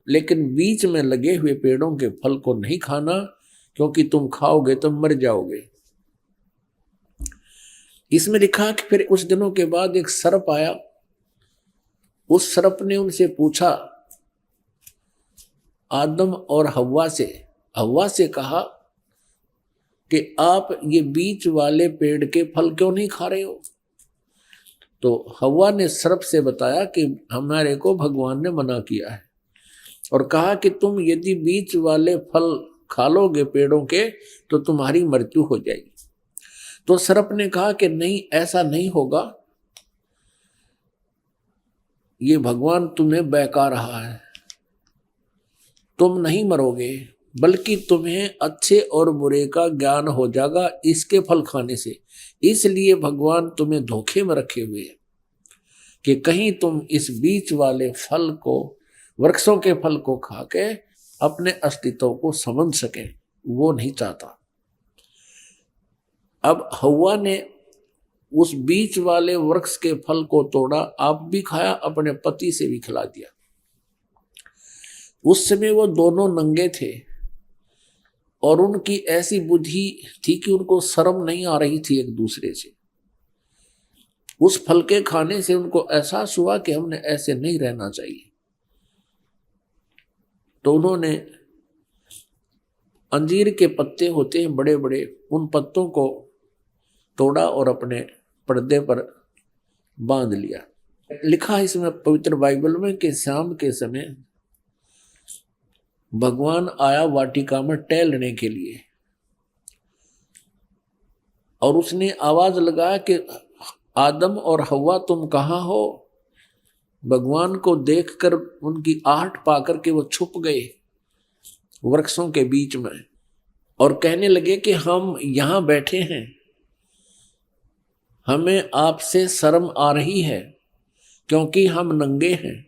लेकिन बीच में लगे हुए पेड़ों के फल को नहीं खाना, क्योंकि तुम खाओगे तो मर जाओगे। इसमें लिखा कि फिर कुछ दिनों के बाद एक सर्प आया। उस सर्प ने उनसे पूछा, आदम और हव्वा से कहा कि आप ये बीच वाले पेड़ के फल क्यों नहीं खा रहे हो? तो हव्वा ने सर्प से बताया कि हमारे को भगवान ने मना किया है और कहा कि तुम यदि बीच वाले फल खा लोगे पेड़ों के तो तुम्हारी मृत्यु हो जाएगी। तो सर्प ने कहा कि नहीं, ऐसा नहीं होगा, ये भगवान तुम्हें बहका रहा है, तुम नहीं मरोगे, बल्कि तुम्हें अच्छे और बुरे का ज्ञान हो जाएगा इसके फल खाने से। इसलिए भगवान तुम्हें धोखे में रखे हुए हैं कि कहीं तुम इस बीच वाले फल को, वृक्षों के फल को खा के अपने अस्तित्व को समझ सके, वो नहीं चाहता। अब हव्वा ने उस बीच वाले वृक्ष के फल को तोड़ा, आप भी खाया, अपने पति से भी खिला दिया। उस समय वो दोनों नंगे थे और उनकी ऐसी बुद्धि थी कि उनको शर्म नहीं आ रही थी एक दूसरे से। उस फल के खाने से उनको एहसास हुआ कि हमने ऐसे नहीं रहना चाहिए। तो उन्होंने अंजीर के पत्ते होते हैं बड़े बड़े, उन पत्तों को तोड़ा और अपने पर्दे पर बांध लिया। लिखा है इसमें पवित्र बाइबल में कि शाम के समय भगवान आया वाटिका में टहलने के लिए और उसने आवाज लगाया कि आदम और हव्वा तुम कहाँ हो? भगवान को देखकर उनकी आहट पाकर के वो छुप गए वृक्षों के बीच में और कहने लगे कि हम यहाँ बैठे हैं, हमें आपसे शर्म आ रही है क्योंकि हम नंगे हैं।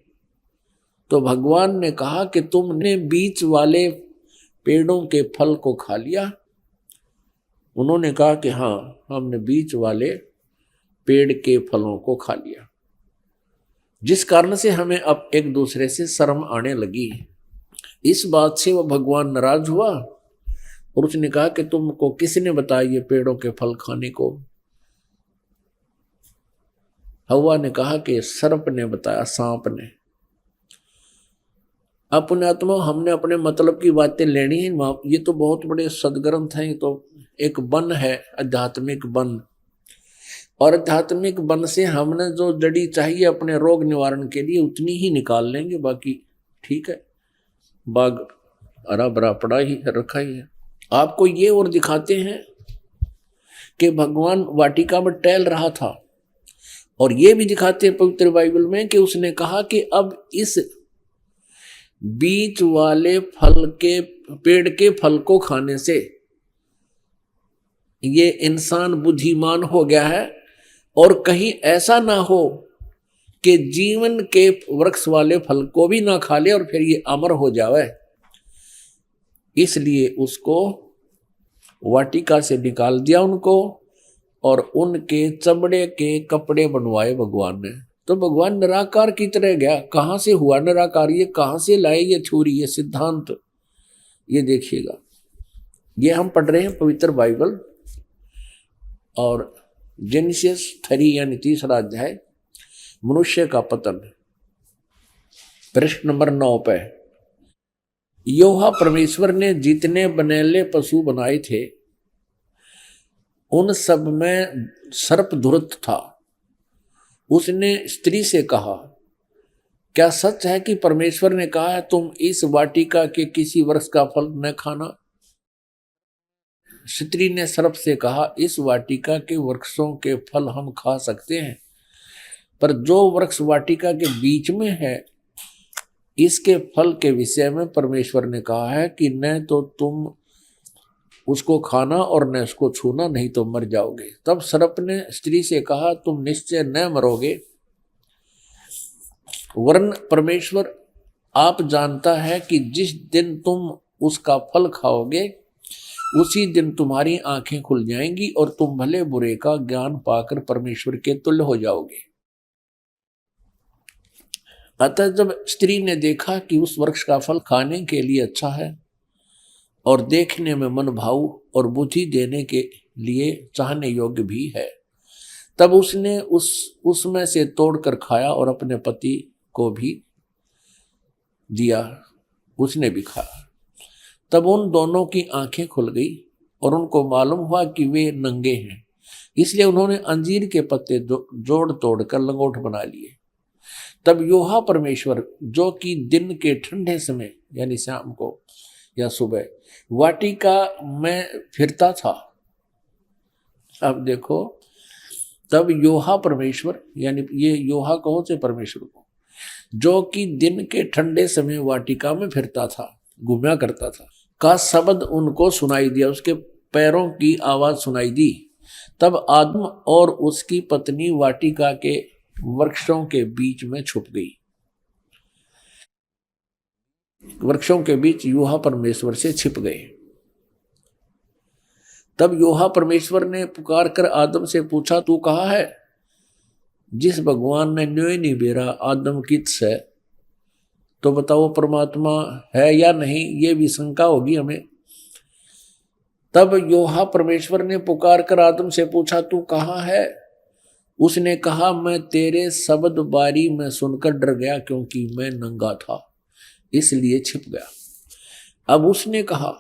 तो भगवान ने कहा कि तुमने बीच वाले पेड़ों के फल को खा लिया? उन्होंने कहा कि हाँ, हमने बीच वाले पेड़ के फलों को खा लिया, जिस कारण से हमें अब एक दूसरे से शर्म आने लगी। इस बात से वह भगवान नाराज हुआ और उसने कहा कि तुमको किसने बताया ये पेड़ों के फल खाने को? हवा ने कहा कि सर्प ने बताया, सांप ने। अपने आत्मा हमने अपने मतलब की बातें लेनी है। ये तो बहुत बड़े सदग्रंथ हैं, ये तो एक वन है, आध्यात्मिक वन। और आध्यात्मिक वन से हमने जो जड़ी चाहिए अपने रोग निवारण के लिए उतनी ही निकाल लेंगे, बाकी ठीक है, बाग हरा भरा पड़ा ही रखा ही है। आपको ये और दिखाते हैं कि भगवान वाटिका में टहल रहा था, और ये भी दिखाते हैं पवित्र बाइबल में कि उसने कहा कि अब इस बीच वाले फल के पेड़ के फल को खाने से ये इंसान बुद्धिमान हो गया है, और कहीं ऐसा ना हो कि जीवन के वृक्ष वाले फल को भी ना खा ले और फिर ये अमर हो जावे। इसलिए उसको वाटिका से निकाल दिया उनको, और उनके चमड़े के कपड़े बनवाए भगवान ने। तो भगवान निराकार की तरह गया। कहाँ से हुआ निराकार? ये कहाँ से लाए ये थ्योरी, ये सिद्धांत? ये देखिएगा, ये हम पढ़ रहे हैं पवित्र बाइबल, और जेनेसिस 3 यानी 3रा अध्याय, मनुष्य का पतन, पृष्ठ नंबर 9 पे। यहोवा परमेश्वर ने जितने बनेले पशु बनाए थे उन सब में सर्प धुरत था। उसने स्त्री से कहा, क्या सच है कि परमेश्वर ने कहा है तुम इस वाटिका के किसी वृक्ष का फल न खाना? स्त्री ने सर्प से कहा, इस वाटिका के वृक्षों के फल हम खा सकते हैं, पर जो वृक्ष वाटिका के बीच में है इसके फल के विषय में परमेश्वर ने कहा है कि न तो तुम उसको खाना और न उसको छूना, नहीं तो मर जाओगे। तब सर्प ने स्त्री से कहा, तुम निश्चय न मरोगे, वरन परमेश्वर आप जानता है कि जिस दिन तुम उसका फल खाओगे उसी दिन तुम्हारी आंखें खुल जाएंगी और तुम भले बुरे का ज्ञान पाकर परमेश्वर के तुल्य हो जाओगे। अतः जब स्त्री ने देखा कि उस वृक्ष का फल खाने के लिए अच्छा है और देखने में मन भाऊ और बुद्धि देने के लिए चाहने योग्य भी है, तब उसने उसमें से तोड़कर खाया और अपने पति को भी दिया, उसने भी खाया। तब उन दोनों की आंखें खुल गई और उनको मालूम हुआ कि वे नंगे हैं, इसलिए उन्होंने अंजीर के पत्ते जोड़ तोड़कर लंगोट बना लिए। तब यहोवा परमेश्वर, जो कि दिन के ठंडे समय यानी शाम को या सुबह वाटिका में फिरता था, अब देखो, तब यहोवा परमेश्वर, यानी ये यहोवा कहो से परमेश्वर को, जो कि दिन के ठंडे समय वाटिका में फिरता था, घूमया करता था, का शब्द उनको सुनाई दिया, उसके पैरों की आवाज सुनाई दी। तब आदम और उसकी पत्नी वाटिका के वृक्षों के बीच में छुप गई। वृक्षों के बीच यहोवा परमेश्वर से छिप गए। तब यहोवा परमेश्वर ने पुकार कर आदम से पूछा, तू कहाँ है? जिस भगवान ने न्योय नहीं बेरा आदम किस है, तो बताओ परमात्मा है या नहीं, ये भी शंका होगी हमें। तब यहोवा परमेश्वर ने पुकार कर आदम से पूछा, तू कहाँ है? उसने कहा, मैं तेरे शब्द बारी में सुनकर डर गया, क्योंकि मैं नंगा था, इसलिए छिप गया। अब उसने कहा,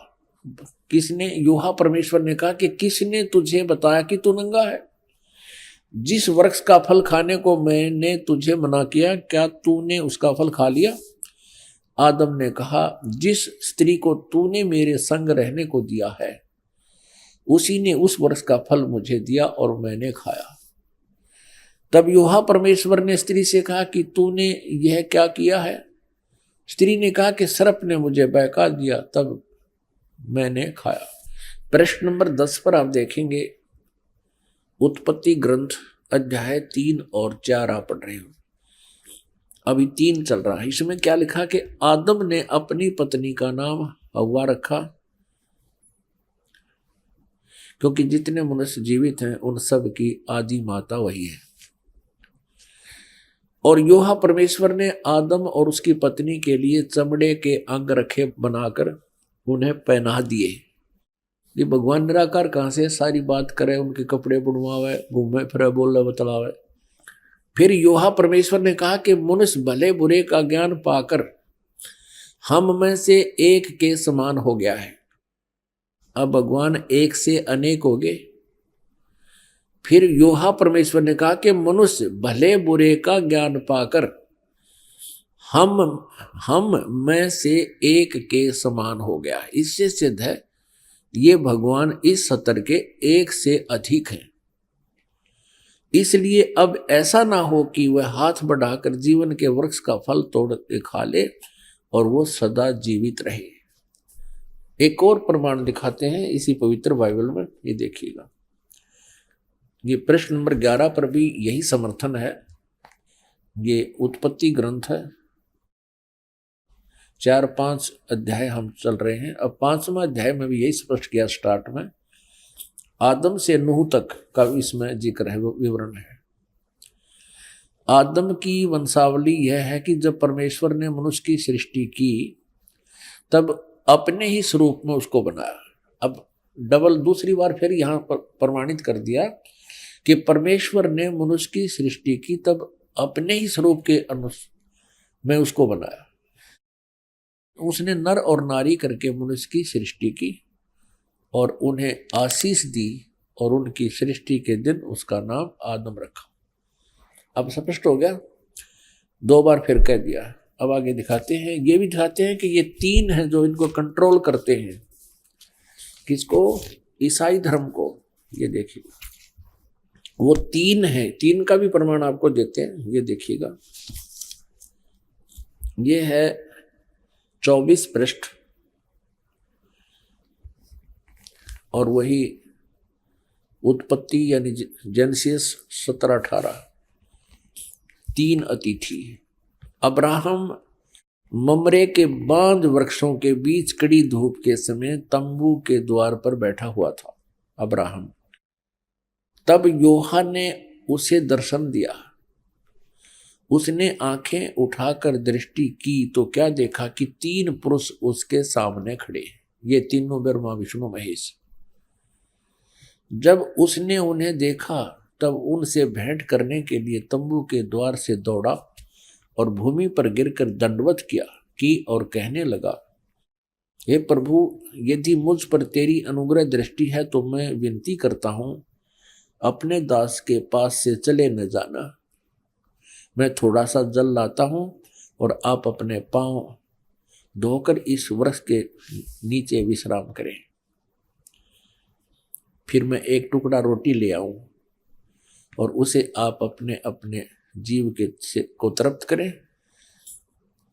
किसने? यहोवा परमेश्वर ने कहा कि किसने तुझे बताया कि तू नंगा है? जिस वृक्ष का फल खाने को मैंने तुझे मना किया, क्या तूने उसका फल खा लिया? आदम ने कहा, जिस स्त्री को तूने मेरे संग रहने को दिया है उसी ने उस वृक्ष का फल मुझे दिया और मैंने खाया। तब यहोवा परमेश्वर ने स्त्री से कहा कि तूने यह क्या किया है? स्त्री ने कहा कि सर्प ने मुझे बहका दिया, तब मैंने खाया। प्रश्न नंबर 10 पर आप देखेंगे, उत्पत्ति ग्रंथ अध्याय 3 और 4 आप पढ़ रहे हो, अभी 3 चल रहा है। इसमें क्या लिखा कि आदम ने अपनी पत्नी का नाम हव्वा रखा, क्योंकि जितने मनुष्य जीवित हैं उन सब की आदि माता वही है। और यहोवा परमेश्वर ने आदम और उसकी पत्नी के लिए चमड़े के अंग रखे बनाकर उन्हें पहना दिए। ये भगवान निराकार कहाँ से सारी बात करे, उनके कपड़े बुनवावे, घूमे फिरे, बोले बतलावे। फिर योहा परमेश्वर ने कहा कि मनुष्य भले बुरे का ज्ञान पाकर हम में से एक के समान हो गया है। अब भगवान एक से अनेक हो गए। फिर योहा परमेश्वर ने कहा कि मनुष्य भले बुरे का ज्ञान पाकर हम में से एक के समान हो गया है। इससे सिद्ध है ये भगवान इस सतर के एक से अधिक हैं। इसलिए अब ऐसा ना हो कि वह हाथ बढ़ाकर जीवन के वृक्ष का फल तोड़ के खा ले और वो सदा जीवित रहे। एक और प्रमाण दिखाते हैं इसी पवित्र बाइबल में, ये देखिएगा। ये प्रश्न नंबर 11 पर भी यही समर्थन है। ये उत्पत्ति ग्रंथ है, 4-5 अध्याय हम चल रहे हैं। अब 5वां अध्याय में भी यही स्पष्ट किया स्टार्ट में, आदम से नूह तक का इसमें जिक्र है, विवरण है। आदम की वंशावली यह है कि जब परमेश्वर ने मनुष्य की सृष्टि की तब अपने ही स्वरूप में उसको बनाया। अब डबल दूसरी बार फिर यहाँ पर प्रमाणित कर दिया कि परमेश्वर ने मनुष्य की सृष्टि की तब अपने ही स्वरूप के में उसको बनाया। उसने नर और नारी करके मनुष्य की सृष्टि की और उन्हें आशीष दी और उनकी सृष्टि के दिन उसका नाम आदम रखा। अब स्पष्ट हो गया, 2 बार फिर कह दिया। अब आगे दिखाते हैं, ये भी दिखाते हैं कि ये 3 हैं जो इनको कंट्रोल करते हैं। किसको? ईसाई धर्म को। ये देखिए वो 3 हैं, 3 का भी प्रमाण आपको देते हैं। ये देखिएगा, ये है 24 पृष्ठ और वही उत्पत्ति यानी जेनेसिस 17-18। 3 अतिथि। अब्राहम ममरे के बांज वृक्षों के बीच कड़ी धूप के समय तंबू के द्वार पर बैठा हुआ था। अब्राहम। तब योहा ने उसे दर्शन दिया। उसने आंखें उठाकर दृष्टि की तो क्या देखा कि 3 पुरुष उसके सामने खड़े। ये तीनों ब्रह्मा विष्णु महेश। जब उसने उन्हें देखा तब उनसे भेंट करने के लिए तंबू के द्वार से दौड़ा और भूमि पर गिरकर दंडवत की और कहने लगा, हे प्रभु, यदि मुझ पर तेरी अनुग्रह दृष्टि है तो मैं विनती करता हूं, अपने दास के पास से चले न जाना। मैं थोड़ा सा जल लाता हूं और आप अपने पांव धोकर इस वृक्ष के नीचे विश्राम करें। फिर मैं एक टुकड़ा रोटी ले आऊं और उसे आप अपने अपने जीव को तृप्त करें,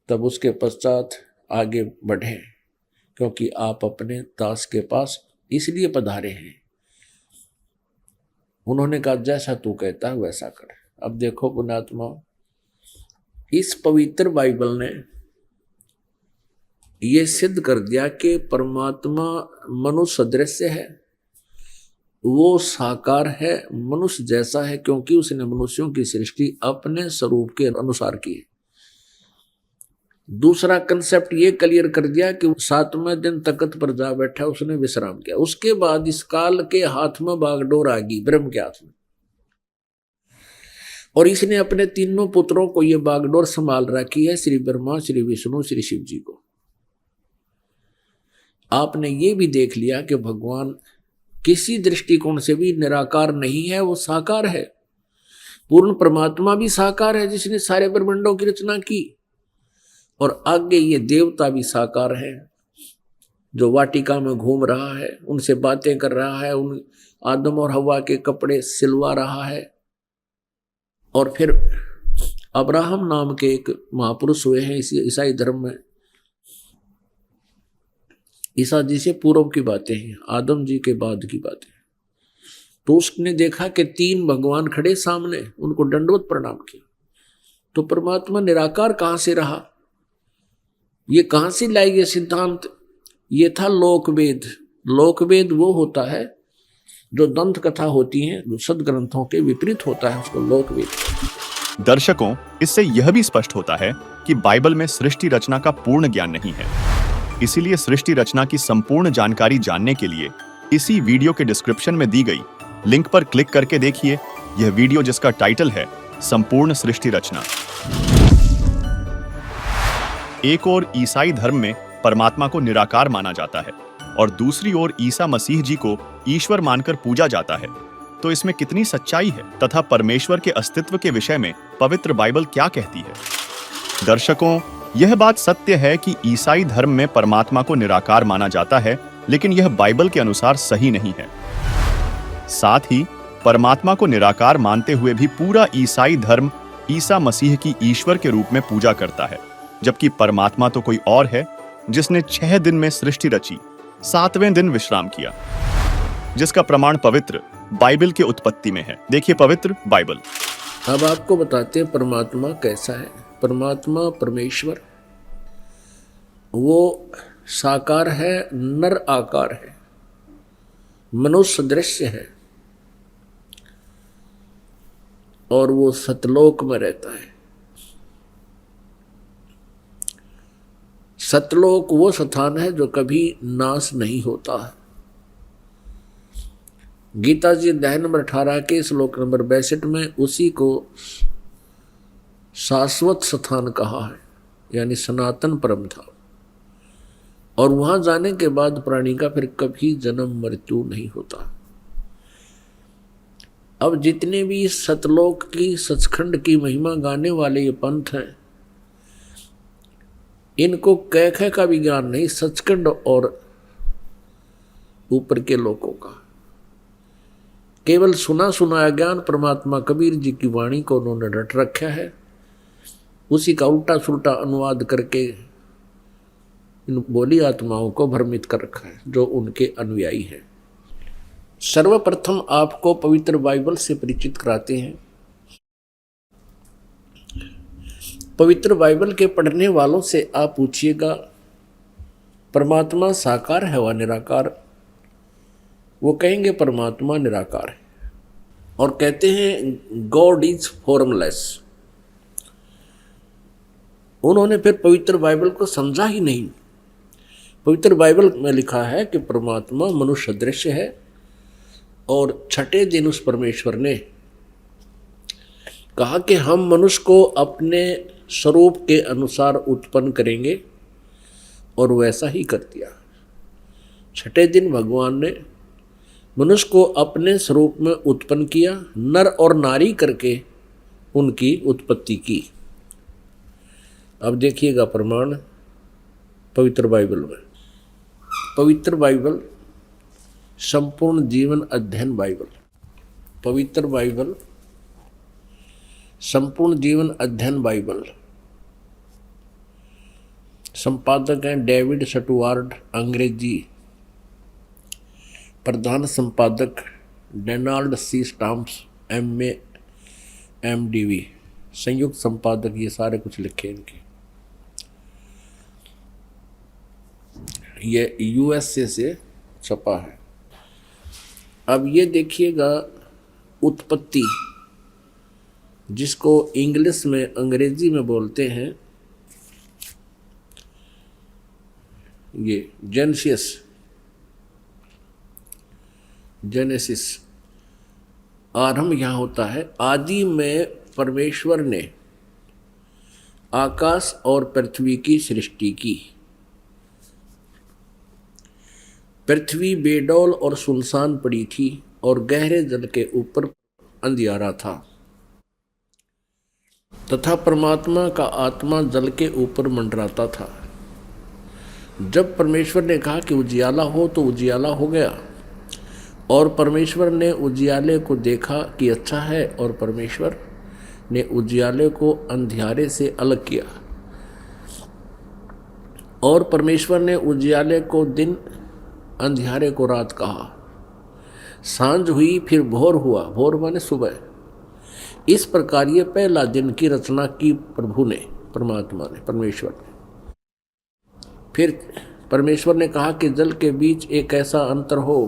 तब उसके पश्चात आगे बढ़ें, क्योंकि आप अपने दास के पास इसलिए पधारे हैं। उन्होंने कहा, जैसा तू कहता है वैसा कर। अब देखो पुण्यात्मा, इस पवित्र बाइबल ने यह सिद्ध कर दिया कि परमात्मा मनुष्य सदृश है, वो साकार है, मनुष्य जैसा है, क्योंकि उसने मनुष्यों की सृष्टि अपने स्वरूप के अनुसार की है। दूसरा कंसेप्ट ये क्लियर कर दिया कि 7वें दिन तख्त पर जा बैठा, उसने विश्राम किया। उसके बाद इस काल के हाथ में बागडोर आ गई, ब्रह्म के हाथ में, और इसने अपने तीनों पुत्रों को ये बागडोर संभाल रखी है, श्री ब्रह्मा, श्री विष्णु, श्री शिव जी को। आपने ये भी देख लिया कि भगवान किसी दृष्टिकोण से भी निराकार नहीं है, वो साकार है। पूर्ण परमात्मा भी साकार है जिसने सारे ब्रह्मांडों की रचना की, और आगे ये देवता भी साकार है जो वाटिका में घूम रहा है, उनसे बातें कर रहा है, उन आदम और हवा के कपड़े सिलवा रहा है। और फिर अब्राहम नाम के एक महापुरुष हुए हैं ईसाई धर्म में। ईसा जी से पूर्व की बातें हैं, आदम जी के बाद की बातें। तो उसने देखा कि 3 भगवान खड़े सामने, उनको दंडवत प्रणाम किया। तो परमात्मा निराकार कहां से रहा? ये कहां से लाई ये सिद्धांत? ये था लोकवेद। लोकवेद वो होता है जो दंत कथा होती है, जो सदग्रंथों के विपरीत होता है, उसको लोकवेद। दर्शकों, इससे यह भी स्पष्ट होता है कि बाइबल में सृष्टि रचना का पूर्ण ज्ञान नहीं है। इसीलिए सृष्टि रचना की संपूर्ण जानकारी जानने के लिए इसी वीडियो के डिस्क्रिप्शन में दी गई लिंक पर क्लिक करके देखिए यह वीडियो जिसका टाइटल है संपूर्ण सृष्टि रचना। एक ओर ईसाई धर्म में परमात्मा को निराकार माना जाता है और दूसरी ओर ईसा मसीह जी को ईश्वर मानकर पूजा जाता है। तो इसमें कितनी सच्चाई है तथा परमेश्वर के अस्तित्व के विषय में पवित्र बाइबल क्या कहती है? दर्शकों, यह बात सत्य है कि ईसाई धर्म में परमात्मा को निराकार माना जाता है, लेकिन यह बाइबल के अनुसार सही नहीं है। साथ ही परमात्मा को निराकार मानते हुए भी पूरा ईसाई धर्म ईसा मसीह की ईश्वर के रूप में पूजा करता है, जबकि परमात्मा तो कोई और है जिसने 6 दिन में सृष्टि रची, 7वें दिन विश्राम किया, जिसका प्रमाण पवित्र बाइबल के उत्पत्ति में है। देखिए पवित्र बाइबल। अब आपको बताते हैं परमात्मा कैसा है। परमात्मा परमेश्वर वो साकार है, नर आकार है, मनुष्य दृश्य है और वो सतलोक में रहता है। सतलोक वो स्थान है जो कभी नाश नहीं होता है। गीता जी अध्याय नंबर 18 के श्लोक नंबर 62 में उसी को शाश्वत स्थान कहा है, यानी सनातन परम था। और वहां जाने के बाद प्राणी का फिर कभी जन्म मृत्यु नहीं होता। अब जितने भी सतलोक की सचखंड की महिमा गाने वाले ये पंथ हैं, इनको कह का भी ज्ञान नहीं, सचखंड और ऊपर के लोगों का केवल सुना सुनाया ज्ञान परमात्मा कबीर जी की वाणी को उन्होंने रट रखा है। उसी का उल्टा सुल्टा अनुवाद करके इन बोली आत्माओं को भ्रमित कर रखा है जो उनके अनुयायी हैं। सर्वप्रथम आपको पवित्र बाइबल से परिचित कराते हैं। पवित्र बाइबल के पढ़ने वालों से आप पूछिएगा परमात्मा साकार है व निराकार? वो कहेंगे परमात्मा निराकार है और कहते हैं गॉड इज फॉर्मलेस। उन्होंने फिर पवित्र बाइबल को समझा ही नहीं। पवित्र बाइबल में लिखा है कि परमात्मा मनुष्य दृश्य है और 6ठे दिन उस परमेश्वर ने कहा कि हम मनुष्य को अपने स्वरूप के अनुसार उत्पन्न करेंगे और वैसा ही कर दिया। 6ठे दिन भगवान ने मनुष्य को अपने स्वरूप में उत्पन्न किया, नर और नारी करके उनकी उत्पत्ति की। अब देखिएगा प्रमाण पवित्र बाइबल में। पवित्र बाइबल संपूर्ण जीवन अध्ययन बाइबल। पवित्र बाइबल संपूर्ण जीवन अध्ययन बाइबल। संपादक हैं डेविड स्टुअर्ट, अंग्रेजी। प्रधान संपादक Donald C Stamps, MA MDV। संयुक्त संपादक ये सारे कुछ लिखे इनके। ये USA से छपा है। अब ये देखिएगा उत्पत्ति, जिसको इंग्लिश में अंग्रेजी में बोलते हैं ये जेनेसिस। आरंभ यहाँ होता है। आदि में परमेश्वर ने आकाश और पृथ्वी की सृष्टि की। पृथ्वी बेडौल और सुनसान पड़ी थी और गहरे जल के ऊपर अंधियारा था तथा परमात्मा का आत्मा जल के ऊपर मंडराता था। जब परमेश्वर ने कहा कि उजियाला हो तो उजियाला हो गया और परमेश्वर ने उजियाले को देखा कि अच्छा है और परमेश्वर ने उजियाले को अंधियारे से अलग किया और परमेश्वर ने उजियाले को दिन, अंधियारे को रात कहा। सांझ हुई, फिर भोर हुआ। भोर माने सुबह। इस प्रकार ये पहला दिन की रचना की प्रभु ने, परमात्मा ने, परमेश्वर ने। फिर परमेश्वर ने कहा कि जल के बीच एक ऐसा अंतर हो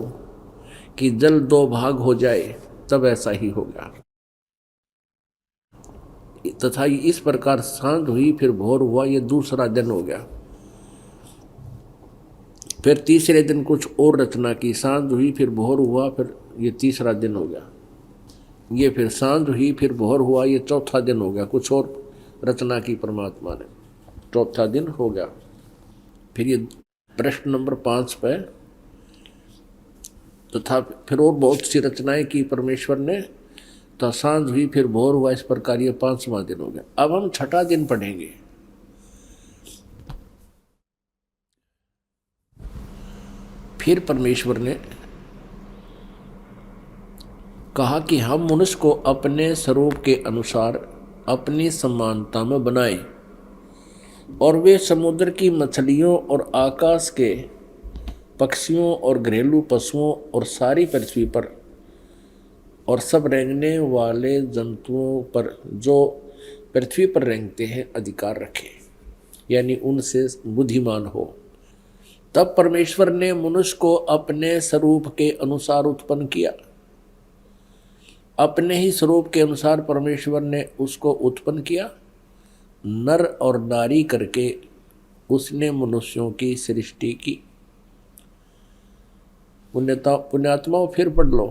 कि जल 2 भाग हो जाए, तब ऐसा ही हो गया। तथा इस प्रकार सांझ हुई, फिर भोर हुआ, ये दूसरा दिन हो गया। फिर तीसरे दिन कुछ और रचना की, सांझ हुई फिर भोर हुआ, फिर ये तीसरा दिन हो गया। ये फिर सांझ हुई फिर भोर हुआ, ये चौथा दिन हो गया। कुछ और रचना की परमात्मा ने, चौथा दिन हो गया। फिर ये प्रश्न नंबर 5 पे, तथा फिर और बहुत सी रचनाएं की परमेश्वर ने, तो सांझ हुई फिर भोर हुआ, इस प्रकार ये 5वां दिन हो गया। अब हम छठा दिन पढ़ेंगे। फिर परमेश्वर ने कहा कि हम मनुष्य को अपने स्वरूप के अनुसार अपनी समानता में बनाए, और वे समुद्र की मछलियों और आकाश के पक्षियों और घरेलू पशुओं और सारी पृथ्वी पर और सब रेंगने वाले जंतुओं पर जो पृथ्वी पर रेंगते हैं अधिकार रखे, यानी उनसे बुद्धिमान हो। तब परमेश्वर ने मनुष्य को अपने स्वरूप के अनुसार उत्पन्न किया। अपने ही स्वरूप के अनुसार परमेश्वर ने उसको उत्पन्न किया, नर और नारी करके उसने मनुष्यों की सृष्टि की। पुण्यात्माओं फिर पढ़ लो।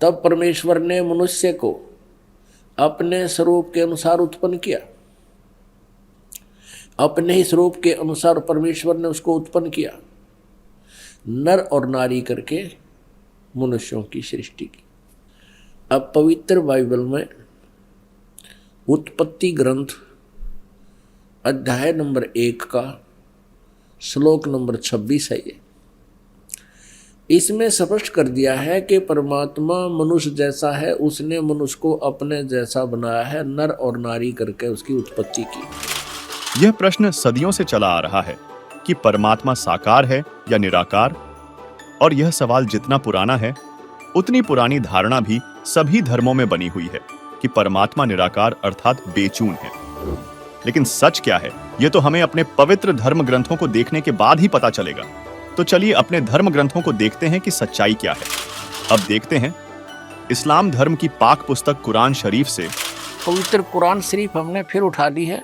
तब परमेश्वर ने मनुष्य को अपने स्वरूप के अनुसार उत्पन्न किया। अपने ही स्वरूप के अनुसार परमेश्वर ने उसको उत्पन्न किया, नर और नारी करके मनुष्यों की सृष्टि की। अब पवित्र बाइबल में उत्पत्ति ग्रंथ अध्याय नंबर 1 का श्लोक नंबर 26 है। ये इसमें स्पष्ट कर दिया है कि परमात्मा मनुष्य जैसा है, उसने मनुष्य को अपने जैसा बनाया है, नर और नारी करके उसकी उत्पत्ति की। यह प्रश्न सदियों से चला आ रहा है कि परमात्मा साकार है या निराकार, और यह सवाल जितना पुराना है उतनी पुरानी धारणा भी सभी धर्मों में बनी हुई है कि परमात्मा निराकार अर्थात बेचून है। लेकिन सच क्या है, यह तो हमें अपने पवित्र धर्म ग्रंथों को देखने के बाद ही पता चलेगा। तो चलिए अपने धर्म ग्रंथों को देखते हैं कि सच्चाई क्या है। अब देखते हैं इस्लाम धर्म की पाक पुस्तक कुरान शरीफ से। पवित्र कुरान शरीफ हमने फिर उठा ली है।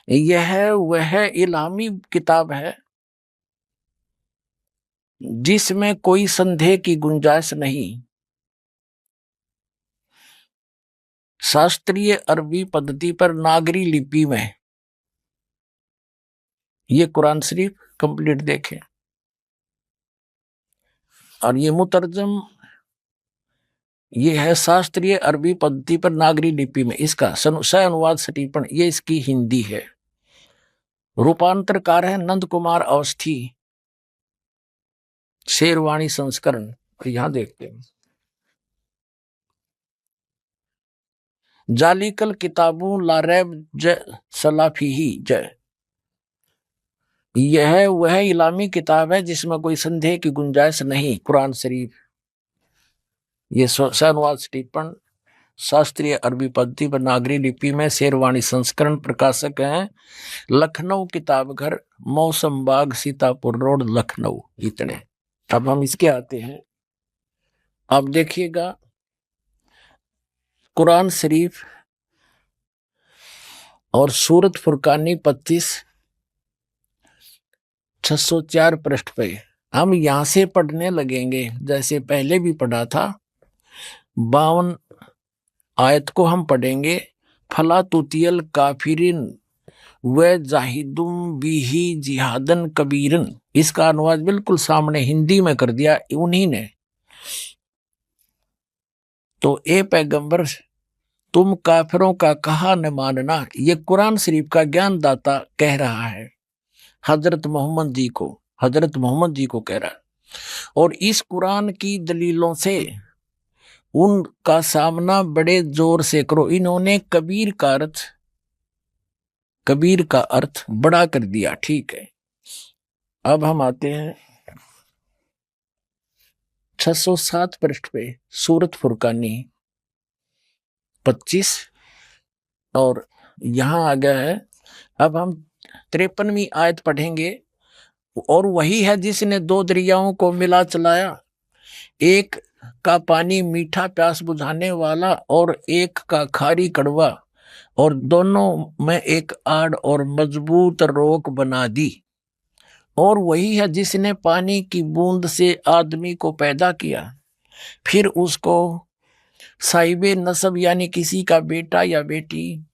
यह वह इलामी किताब है जिसमें कोई संदेह की गुंजाइश नहीं। शास्त्रीय अरबी पद्धति पर नागरी लिपि में ये कुरान शरीफ कंप्लीट देखें, और ये मुतरजम ये है शास्त्रीय अरबी पद्धति पर नागरी लिपि में। इसका सह अनुवाद सटीपन ये इसकी हिंदी है। रूपांतरकार है नंद कुमार अवस्थी, शेरवाणी संस्करण। और यहां देखते हैं जालिकल किताबों लारैब ज सलाफीही जय। यह वह इलामी किताब है जिसमें कोई संदेह की गुंजाइश नहीं। कुरान शरीफ ये अनुवाद टिप्पण शास्त्रीय अरबी पद्धति पर नागरी लिपि में शेरवाणी संस्करण। प्रकाशक हैं लखनऊ किताब घर, मौसम बाग, सीतापुर रोड, लखनऊ। इतने। अब हम इसके आते हैं। अब देखिएगा कुरान शरीफ और सूरत फुरकानी 25 604 पृष्ठ पे हम यहां से पढ़ने लगेंगे, जैसे पहले भी पढ़ा था। 52 आयत को हम पढ़ेंगे। फला तुतियल काफिरिन व जाहिदुम बिही जिहादन कबीरन। इसका अनुवाद बिल्कुल सामने हिंदी में कर दिया उन्हीं ने। तो ए पैगंबर तुम काफिरों का कहा न मानना, ये कुरान शरीफ का ज्ञानदाता कह रहा है हजरत मोहम्मद जी को कह रहा है। और इस कुरान की दलीलों से उनका सामना बड़े जोर से करो। इन्होंने कबीर का अर्थ बड़ा कर दिया। ठीक है, अब हम आते हैं 607 पृष्ठ पे सूरत फुरकानी 25 और यहां आ गया है। अब हम 53वीं आयत पढ़ेंगे। और वही है जिसने 2 दरियाओं को मिला चलाया, एक का पानी मीठा प्यास बुझाने वाला और एक का खारी कड़वा, और दोनों में एक आड़ और मजबूत रोक बना दी। और वही है जिसने पानी की बूंद से आदमी को पैदा किया, फिर उसको साहिबे नसब यानी किसी का बेटा या बेटी,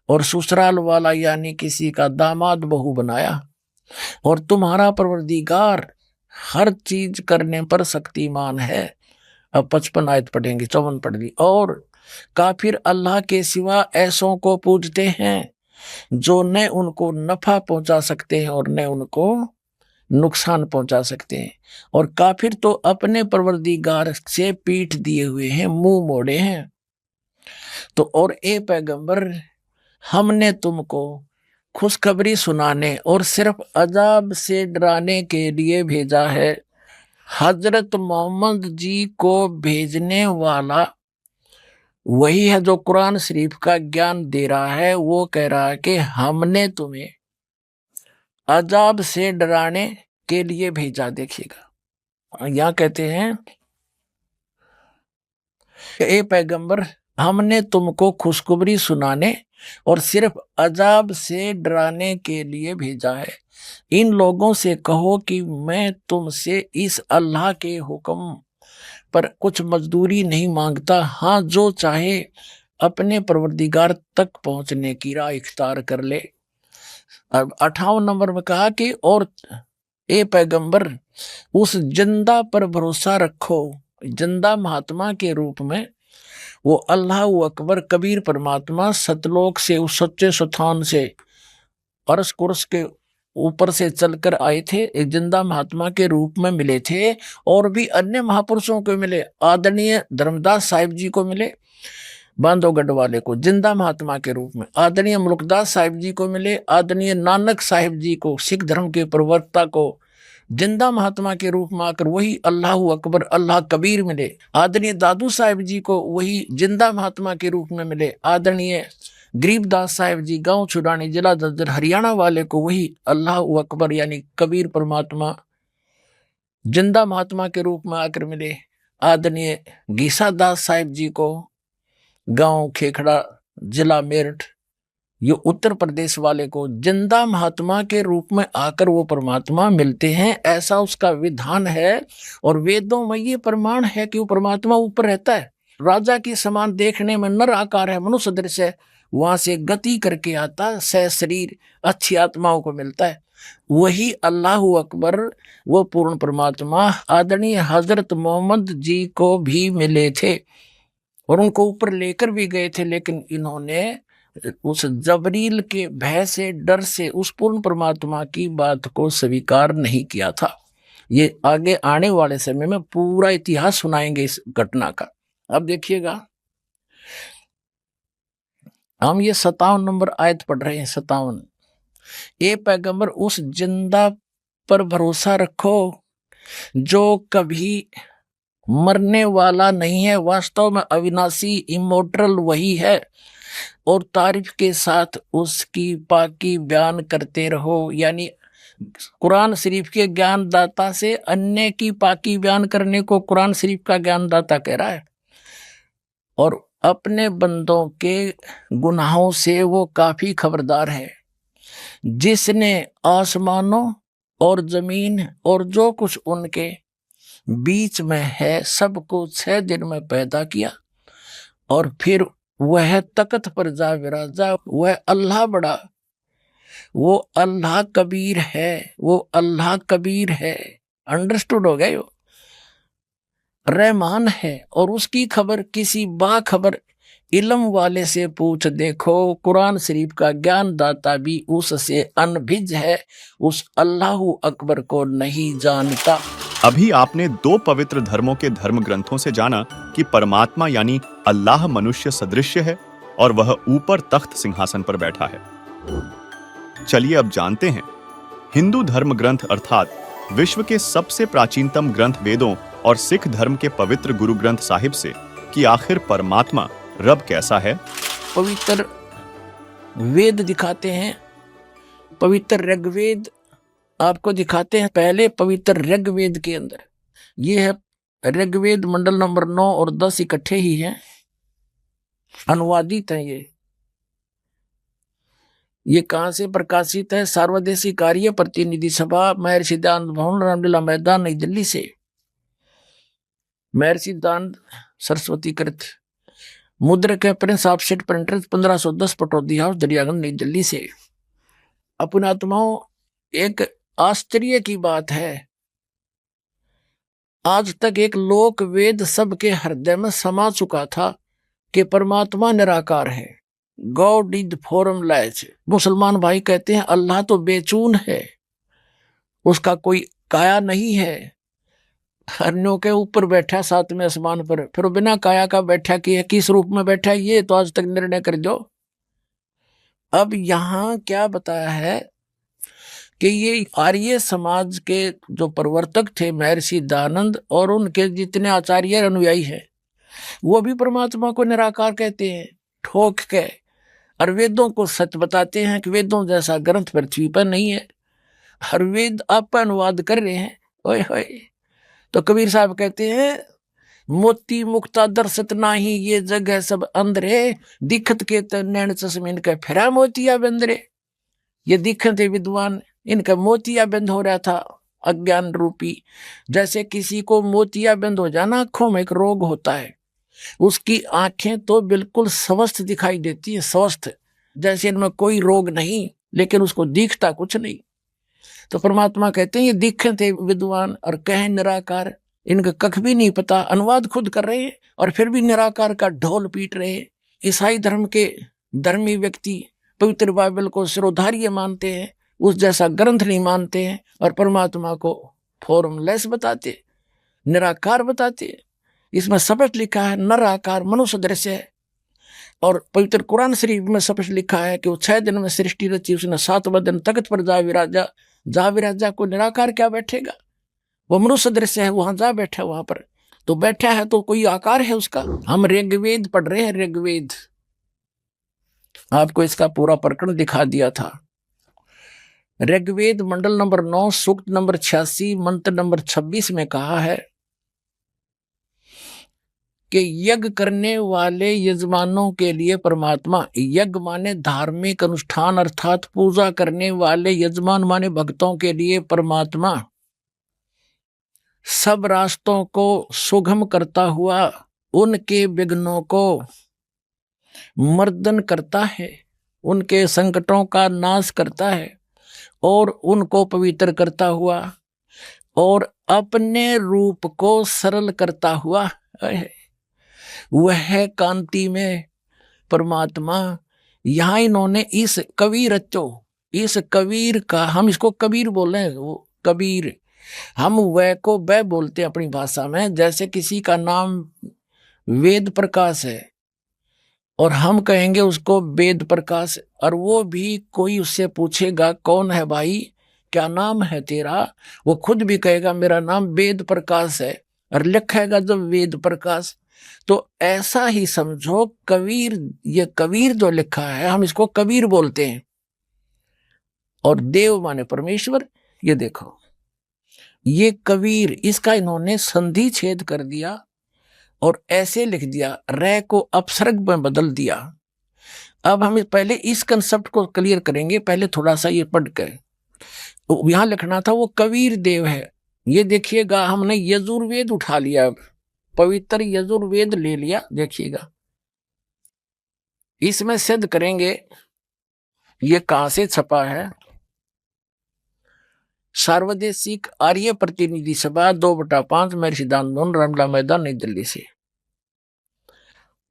और ससुराल वाला यानी किसी का दामाद बहू बनाया। और तुम्हारा परवरदिगार हर चीज करने पर शक्तिमान है। अब 55 आयत पढ़ेंगे, 54 पढ़ ली। और काफिर अल्लाह के सिवा ऐसों को पूजते हैं जो न उनको नफा पहुंचा सकते हैं और न उनको नुकसान पहुंचा सकते हैं। और काफिर तो अपने परवरदिगार से पीठ दिए हुए हैं, मुंह मोड़े हैं। तो और ए पैगंबर, हमने तुमको खुशखबरी सुनाने और सिर्फ अजाब से डराने के लिए भेजा है। हजरत मोहम्मद जी को भेजने वाला वही है जो कुरान शरीफ का ज्ञान दे रहा है। वो कह रहा है कि हमने तुम्हें अजाब से डराने के लिए भेजा। देखिएगा, यहाँ कहते हैं ए पैगंबर, हमने तुमको खुशखबरी सुनाने और सिर्फ अजाब से डराने के लिए भेजा है। इन लोगों से कहो कि मैं तुमसे इस अल्लाह के हुक्म पर कुछ मजदूरी नहीं मांगता। हाँ, जो चाहे अपने परवरदिगार तक पहुंचने की राह इख्तियार कर ले। अब 58 नंबर में कहा कि और ए पैगंबर, उस जिंदा पर भरोसा रखो। जिंदा महात्मा के रूप में वो अल्लाह अकबर कबीर परमात्मा सतलोक से, उस सच्चे स्थान से, अर्श कुर्स के ऊपर से चलकर आए थे। एक जिंदा महात्मा के रूप में मिले थे। और भी अन्य महापुरुषों को मिले। आदरणीय धर्मदास साहिब जी को मिले, बांधवगढ़ वाले को जिंदा महात्मा के रूप में। आदरणीय मुल्कदास साहिब जी को मिले। आदरणीय नानक साहिब जी को, सिख धर्म के प्रवक्ता को, जिंदा महात्मा के रूप में आकर वही अल्लाह अकबर अल्लाह कबीर मिले। आदरणीय दादू साहिब जी को वही जिंदा महात्मा के रूप में मिले। आदरणीय गरीबदास साहिब जी गांव छुड़ानी जिला ददर हरियाणा वाले को वही अल्लाह अकबर यानी कबीर परमात्मा जिंदा महात्मा के रूप में आकर मिले। आदरणीय गीसा दास साहिब जी को गांव खेखड़ा जिला मेरठ, ये उत्तर प्रदेश वाले को जिंदा महात्मा के रूप में आकर वो परमात्मा मिलते हैं। ऐसा उसका विधान है। और वेदों में ये प्रमाण है कि वो परमात्मा ऊपर रहता है। राजा की समान देखने में नर आकार है, मनुष्य दृश्य है, वहां से गति करके आता, सह शरीर अच्छी आत्माओं को मिलता है। वही अल्लाह अकबर, वो पूर्ण परमात्मा आदरणीय हजरत मोहम्मद जी को भी मिले थे और उनको ऊपर लेकर भी गए थे। लेकिन इन्होंने उस जबरील के भय से, डर से उस पूर्ण परमात्मा की बात को स्वीकार नहीं किया था। ये आगे आने वाले समय में पूरा इतिहास सुनाएंगे इस घटना का। अब देखिएगा, हम ये 57 नंबर आयत पढ़ रहे हैं। 57, ए पैगंबर, उस जिंदा पर भरोसा रखो जो कभी मरने वाला नहीं है, वास्तव में अविनाशी इमोर्टल वही है। और तारीफ के साथ उसकी पाकी बयान करते रहो। यानी कुरान शरीफ के ज्ञानदाता से अन्य की पाकी बयान करने को कुरान शरीफ का ज्ञानदाता कह रहा है। और अपने बंदों के गुनाहों से वो काफी खबरदार है। जिसने आसमानों और जमीन और जो कुछ उनके बीच में है सबको 6 दिन में पैदा किया। और फिर वह तख्त पर जा विराजा। वह अल्लाह बड़ा, वो अल्लाह कबीर है, वो अल्लाह कबीर है। अंडरस्टूड हो गया? रहमान है और उसकी खबर किसी बाखबर इल्म वाले से पूछ देखो। कुरान शरीफ का ज्ञानदाता भी उससे अनभिज है, उस अल्लाह अकबर को नहीं जानता। अभी आपने 2 पवित्र धर्मों के धर्म ग्रंथों से जाना कि परमात्मा यानी अल्लाह मनुष्य सदृश्य है और वह ऊपर तख्त सिंहासन पर बैठा है। चलिए अब जानते हैं हिंदू धर्म ग्रंथ अर्थात विश्व के सबसे प्राचीनतम ग्रंथ वेदों और सिख धर्म के पवित्र गुरु ग्रंथ साहिब से कि आखिर परमात्मा रब कैसा है। पवित्र वेद दिखाते हैं, पवित्र ऋग्वेद आपको दिखाते हैं। पहले पवित्र ऋग्वेद के अंदर ये है, ऋग्वेद मंडल नंबर 9 और 10 इकट्ठे ही हैं, अनुवादित हैं ये। ये कहाँ से प्रकाशित है? सार्वदेशिक कार्य प्रतिनिधि सभा, महर्षि दयानंद भवन, रामलीला मैदान, नई दिल्ली से। महर्षि दयानंद सरस्वती कृत, मुद्रक है Prince offset printer, 1510, Pataudi house, Daryaganj, नई दिल्ली से। अपने आत्माओं, एक आश्चर्य की बात है, आज तक एक लोक वेद सबके हृदय में समा चुका था कि परमात्मा निराकार है। God is formless. मुसलमान भाई कहते हैं अल्लाह तो बेचून है, उसका कोई काया नहीं है, हरनों के ऊपर बैठा सातवें आसमान पर, फिर बिना काया का बैठा कि किस रूप में बैठा, ये तो आज तक निर्णय कर दो। अब यहां क्या बताया है कि ये आर्य समाज के जो प्रवर्तक थे महर्षि दयानंद और उनके जितने आचार्य अनुयायी हैं, वो भी परमात्मा को निराकार कहते हैं ठोक के, और वेदों को सच बताते हैं कि वेदों जैसा ग्रंथ पृथ्वी पर नहीं है। हर वेद आप अनुवाद कर रहे हैं, ओए होए। तो कबीर साहब कहते हैं मोती मुक्ता दर्शत नाही, ये जग है सब अंधरे, दिखत के नैन चश्मे इनका फिरा मोतिया बंदरे। ये दिखते विद्वान, इनका मोतिया बंद हो रहा था अज्ञान रूपी। जैसे किसी को मोतिया बंद हो जाना, आंखों में एक रोग होता है, उसकी आंखें तो बिल्कुल स्वस्थ दिखाई देती है, स्वस्थ, जैसे इनमें कोई रोग नहीं, लेकिन उसको दिखता कुछ नहीं। तो परमात्मा कहते हैं ये दिखते विद्वान और कहें निराकार, इनका कख भी नहीं पता, अनुवाद खुद कर रहे हैं और फिर भी निराकार का ढोल पीट रहे हैं। ईसाई धर्म के धर्मी व्यक्ति पवित्र बाइबल को सिरोधार्य मानते हैं, उस जैसा ग्रंथ नहीं मानते हैं, और परमात्मा को फॉर्मलेस बताते, निराकार बताते। इसमें स्पष्ट लिखा है नराकार मनुष्य दृश्य है, और पवित्र कुरान शरीफ में स्पष्ट लिखा है कि वो 6 दिन में सृष्टि रची, उसने 7वें दिन तख्त पर जा विराजा। जा विराजा को निराकार क्या बैठेगा, वो मनुष्य दृश्य है, वहां जा बैठा, वहां पर तो बैठा है तो कोई आकार है उसका। हम ऋग्वेद पढ़ रहे हैं, ऋग्वेद, आपको इसका पूरा प्रकरण दिखा दिया था। ऋग्वेद मंडल नंबर 9, सूक्त नंबर 86, मंत्र नंबर 26 में कहा है कि यज्ञ करने वाले यजमानों के लिए परमात्मा, यज्ञ माने धार्मिक अनुष्ठान अर्थात पूजा करने वाले यजमान माने भक्तों के लिए परमात्मा सब रास्तों को सुगम करता हुआ उनके विघ्नों को मर्दन करता है, उनके संकटों का नाश करता है और उनको पवित्र करता हुआ और अपने रूप को सरल करता हुआ वह कांति में परमात्मा। यहाँ इन्होंने इस कबीर रचो, इस कबीर का, हम इसको कबीर बोल रहे हैं, वो कबीर, हम वह को वह बोलते हैं अपनी भाषा में। जैसे किसी का नाम वेद प्रकाश है और हम कहेंगे उसको वेद प्रकाश, और वो भी कोई उससे पूछेगा कौन है भाई, क्या नाम है तेरा, वो खुद भी कहेगा मेरा नाम वेद प्रकाश है, और लिखेगा जब वेद प्रकाश। तो ऐसा ही समझो कबीर, ये कबीर जो लिखा है हम इसको कबीर बोलते हैं। और देव माने परमेश्वर, ये देखो ये कबीर, इसका इन्होंने संधि छेद कर दिया और ऐसे लिख दिया, रे को अपसर्ग में बदल दिया। अब हम पहले इस कंसेप्ट को क्लियर करेंगे, पहले थोड़ा सा ये पढ़ कर। यहां लिखना था वो कबीर देव है, ये देखिएगा हमने यजुर्वेद उठा लिया, पवित्र यजुर्वेद ले लिया, देखिएगा इसमें सिद्ध करेंगे ये कहां से छपा है। सार्वदेशिक आर्य प्रतिनिधि सभा 2/5 महर्षि दयानंद भवन, रामलीला मैदान, नई दिल्ली से।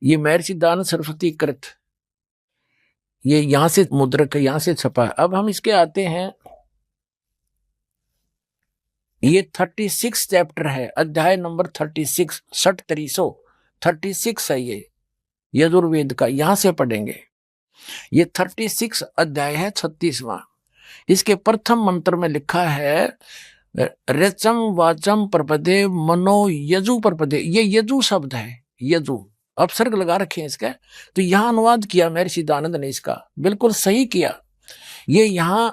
ये महर्षि दयानंद सरस्वती कृत, ये यहां से मुद्रक, यहां से छपा है। अब हम इसके आते हैं, ये 36 चैप्टर है, अध्याय नंबर 36, 36 है ये यजुर्वेद का, यहां से पढ़ेंगे। ये 36 अध्याय है, 36वां। इसके प्रथम मंत्र में लिखा है रचम वाचम प्रपदे मनो यजु प्रपदे, ये यजु शब्द है, यजु अपसर्ग लगा रखे हैं इसका। तो यहां अनुवाद किया महर्षि दयानंद ने, इसका बिल्कुल सही किया। ये यहां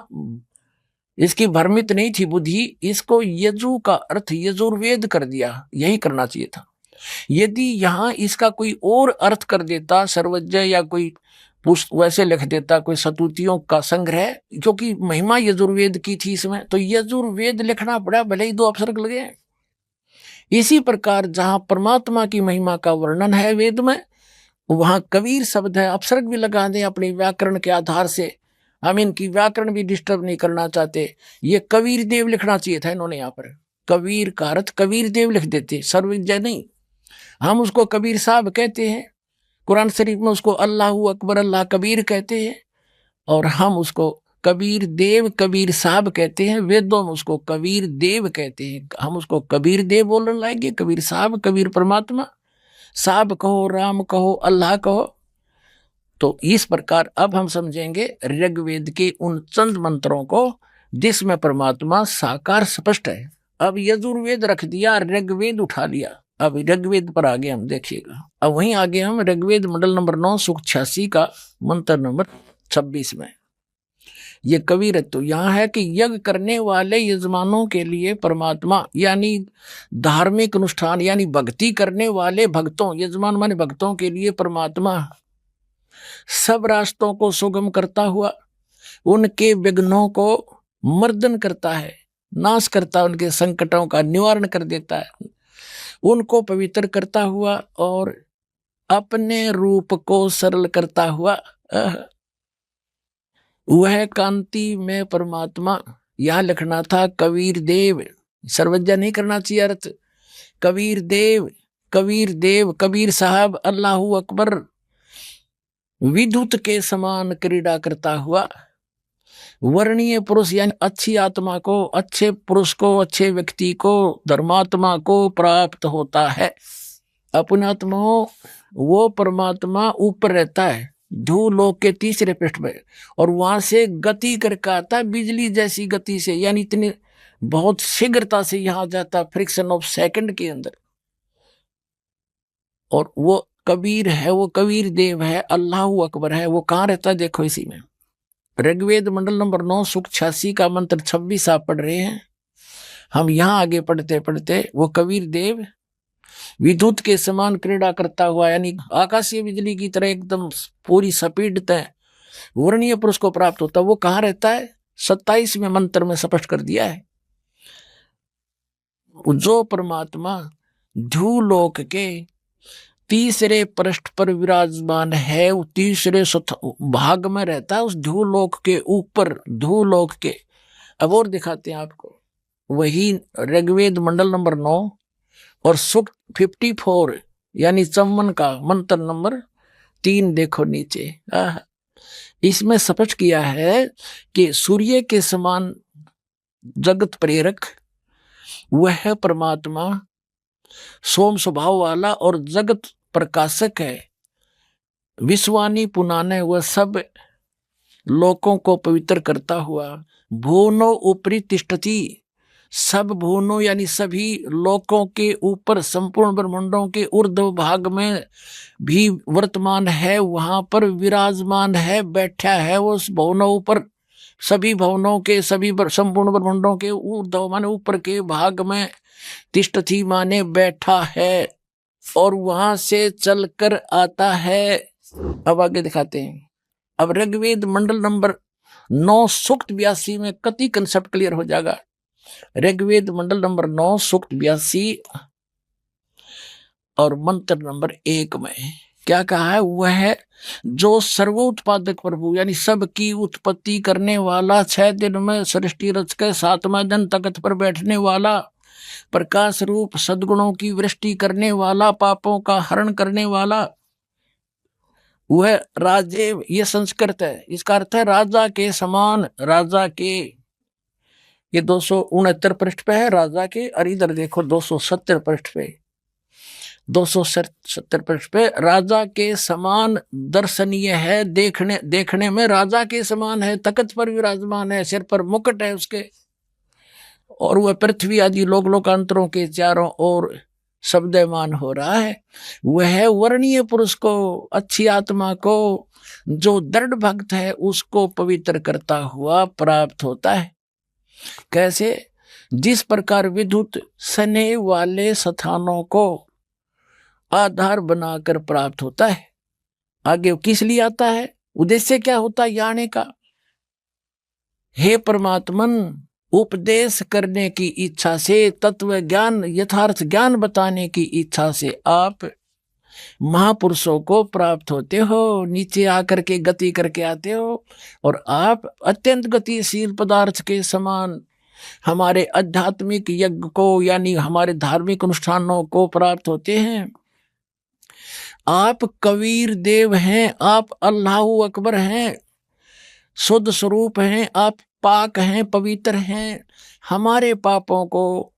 इसकी भ्रमित नहीं थी बुद्धि, इसको यजु का अर्थ यजुर्वेद कर दिया, यही करना चाहिए था। यदि यहां इसका कोई और अर्थ कर देता, सर्वज्ञ या कोई वैसे लिख देता कोई सतुतियों का संग्रह, क्योंकि महिमा यजुर्वेद की थी इसमें, तो यजुर्वेद लिखना पड़ा, भले ही 2 अपसर्ग लगे। इसी प्रकार जहां परमात्मा की महिमा का वर्णन है वेद में, वहां कबीर शब्द है, अपसर्ग भी लगा दें अपने व्याकरण के आधार से। हम इनकी व्याकरण भी डिस्टर्ब नहीं करना चाहते। ये कबीर देव लिखना चाहिए था इन्होंने, यहाँ पर कबीर का अर्थ कबीर देव लिख देते, सर्वविजय नहीं। हम उसको कबीर साहब कहते हैं, कुरान शरीफ में उसको अल्लाह अकबर अल्लाह कबीर कहते हैं, और हम उसको कबीर देव कबीर साहब कहते हैं। वेदों में उसको कबीर देव कहते हैं, हम उसको कबीर देव बोलने लाएंगे। कबीर साहब, कबीर परमात्मा, साहब कहो, राम कहो, अल्लाह कहो। तो इस प्रकार अब हम समझेंगे ऋग्वेद के उन चंद मंत्रों को जिसमें परमात्मा साकार स्पष्ट है। अब यजुर्वेद रख दिया, ऋग्वेद उठा लिया, अब ऋग्वेद पर आगे हम देखिएगा। अब वहीं आगे हम ऋग्वेद मंडल नंबर 9 सूक्त 86 का मंत्र नंबर 26 में ये कबीर तो यहाँ है कि यज्ञ करने वाले यजमानों के लिए परमात्मा, यानी धार्मिक अनुष्ठान यानी भक्ति करने वाले भक्तों, यजमान माने भक्तों के लिए परमात्मा सब रास्तों को सुगम करता हुआ उनके विघ्नों को मर्दन करता है, नाश करता है, उनके संकटों का निवारण कर देता है, उनको पवित्र करता हुआ और अपने रूप को सरल करता हुआ वह कांति में परमात्मा। यहां लिखना था कबीर देव, सर्वज्ञा नहीं करना चाहिए अर्थ। कबीर देव, कबीर देव, कबीर साहब, अल्लाहू अकबर, विद्युत के समान क्रीड़ा करता हुआ वर्णीय पुरुष यानी अच्छी आत्मा को, अच्छे पुरुष को, अच्छे व्यक्ति को, धर्मात्मा को प्राप्त होता है। अपने आत्मा वो परमात्मा ऊपर रहता है ध्रुवलोक के 3रे पृष्ठ में, और वहां से गति करके आता है बिजली जैसी गति से, यानी इतनी बहुत शीघ्रता से यहां जाता, फ्रिक्शन ऑफ सेकंड के अंदर। और वो कबीर है, वो कबीर देव है, अल्लाहू अकबर है। वो कहाँ रहता है देखो इसी में, ऋग्वेद मंडल नंबर 9 सूक्त 86 का मंत्र 26 आप पढ़ रहे हैं। हम यहाँ आगे पढ़ते पढ़ते वो कबीर देव विद्युत के समान क्रीड़ा करता हुआ, यानी आकाशीय बिजली की तरह एकदम पूरी स्पीड तय वर्णीय पुरुष को प्राप्त होता। वो कहाँ रहता है 27वें मंत्र में स्पष्ट कर दिया है। जो परमात्मा ध्रुवलोक के 3रे पृष्ठ पर विराजमान है, वो 3रे भाग में रहता है, उस ध्रुवलोक के ऊपर, ध्रुवलोक के। अब और दिखाते हैं आपको, वही ऋग्वेद मंडल नंबर 9 और सूक्त 54 यानी चौवन का मंत्र नंबर 3 देखो नीचे। इसमें स्पष्ट किया है कि सूर्य के समान जगत प्रेरक वह परमात्मा सोम स्वभाव वाला और जगत प्रकाशक है। विश्वानी पुनाने वह सब लोकों को पवित्र करता हुआ भुवनो ऊपरी तिष्ठति, सब भुवनों यानी सभी लोकों के ऊपर, संपूर्ण ब्रह्मांडों के ऊर्ध्व भाग में भी वर्तमान है, वहां पर विराजमान है, बैठा है वो उस भुवनों ऊपर, सभी भुवनों के, सभी संपूर्ण ब्रह्मांडों के ऊर्ध्व माने ऊपर के भाग में, तिष्ठति माने बैठा है, और वहां से चलकर आता है। अब आगे दिखाते हैं। अब ऋग्वेद मंडल नंबर 9 सूक्त 82 में कति कंसेप्ट क्लियर हो जाएगा। ऋग्वेद मंडल नंबर 9 सूक्त 82 और मंत्र नंबर 1 में क्या कहा है, वह है जो सर्वोत्पादक प्रभु यानी सबकी उत्पत्ति करने वाला, 6 दिन में सृष्टि रच के 7वां दिन तख्त पर बैठने वाला, प्रकाश रूप सद्गुणों की वृष्टि करने वाला, पापों का हरण करने वाला, वह राजे, ये संस्कृत है, इसका अर्थ है राजा के समान, राजा के। ये 269 पृष्ठ पे है राजा के, और इधर देखो 270 पृष्ठ पे, 270 पृष्ठ पे राजा के समान दर्शनीय है, देखने में राजा के समान है, तख्त पर विराजमान है, सिर पर मुकुट है उसके, और वह पृथ्वी आदि लोक लोकांतरों के चारों ओर शब्दमान हो रहा है। वह वर्णीय पुरुष को, अच्छी आत्मा को, जो दृढ़ भक्त है उसको पवित्र करता हुआ प्राप्त होता है। कैसे? जिस प्रकार विद्युत सने वाले स्थानों को आधार बनाकर प्राप्त होता है। आगे किस लिए आता है? उद्देश्य क्या होता है आने का? हे परमात्मन, उपदेश करने की इच्छा से, तत्व ज्ञान यथार्थ ज्ञान बताने की इच्छा से आप महापुरुषों को प्राप्त होते हो, नीचे आकर के गति करके आते हो, और आप अत्यंत गतिशील पदार्थ के समान हमारे आध्यात्मिक यज्ञ को यानी हमारे धार्मिक अनुष्ठानों को प्राप्त होते हैं। आप कबीर देव हैं, आप अल्लाहु अकबर हैं, शुद्ध स्वरूप हैं, आप पाक हैं, पवित्र हैं। हमारे पापों को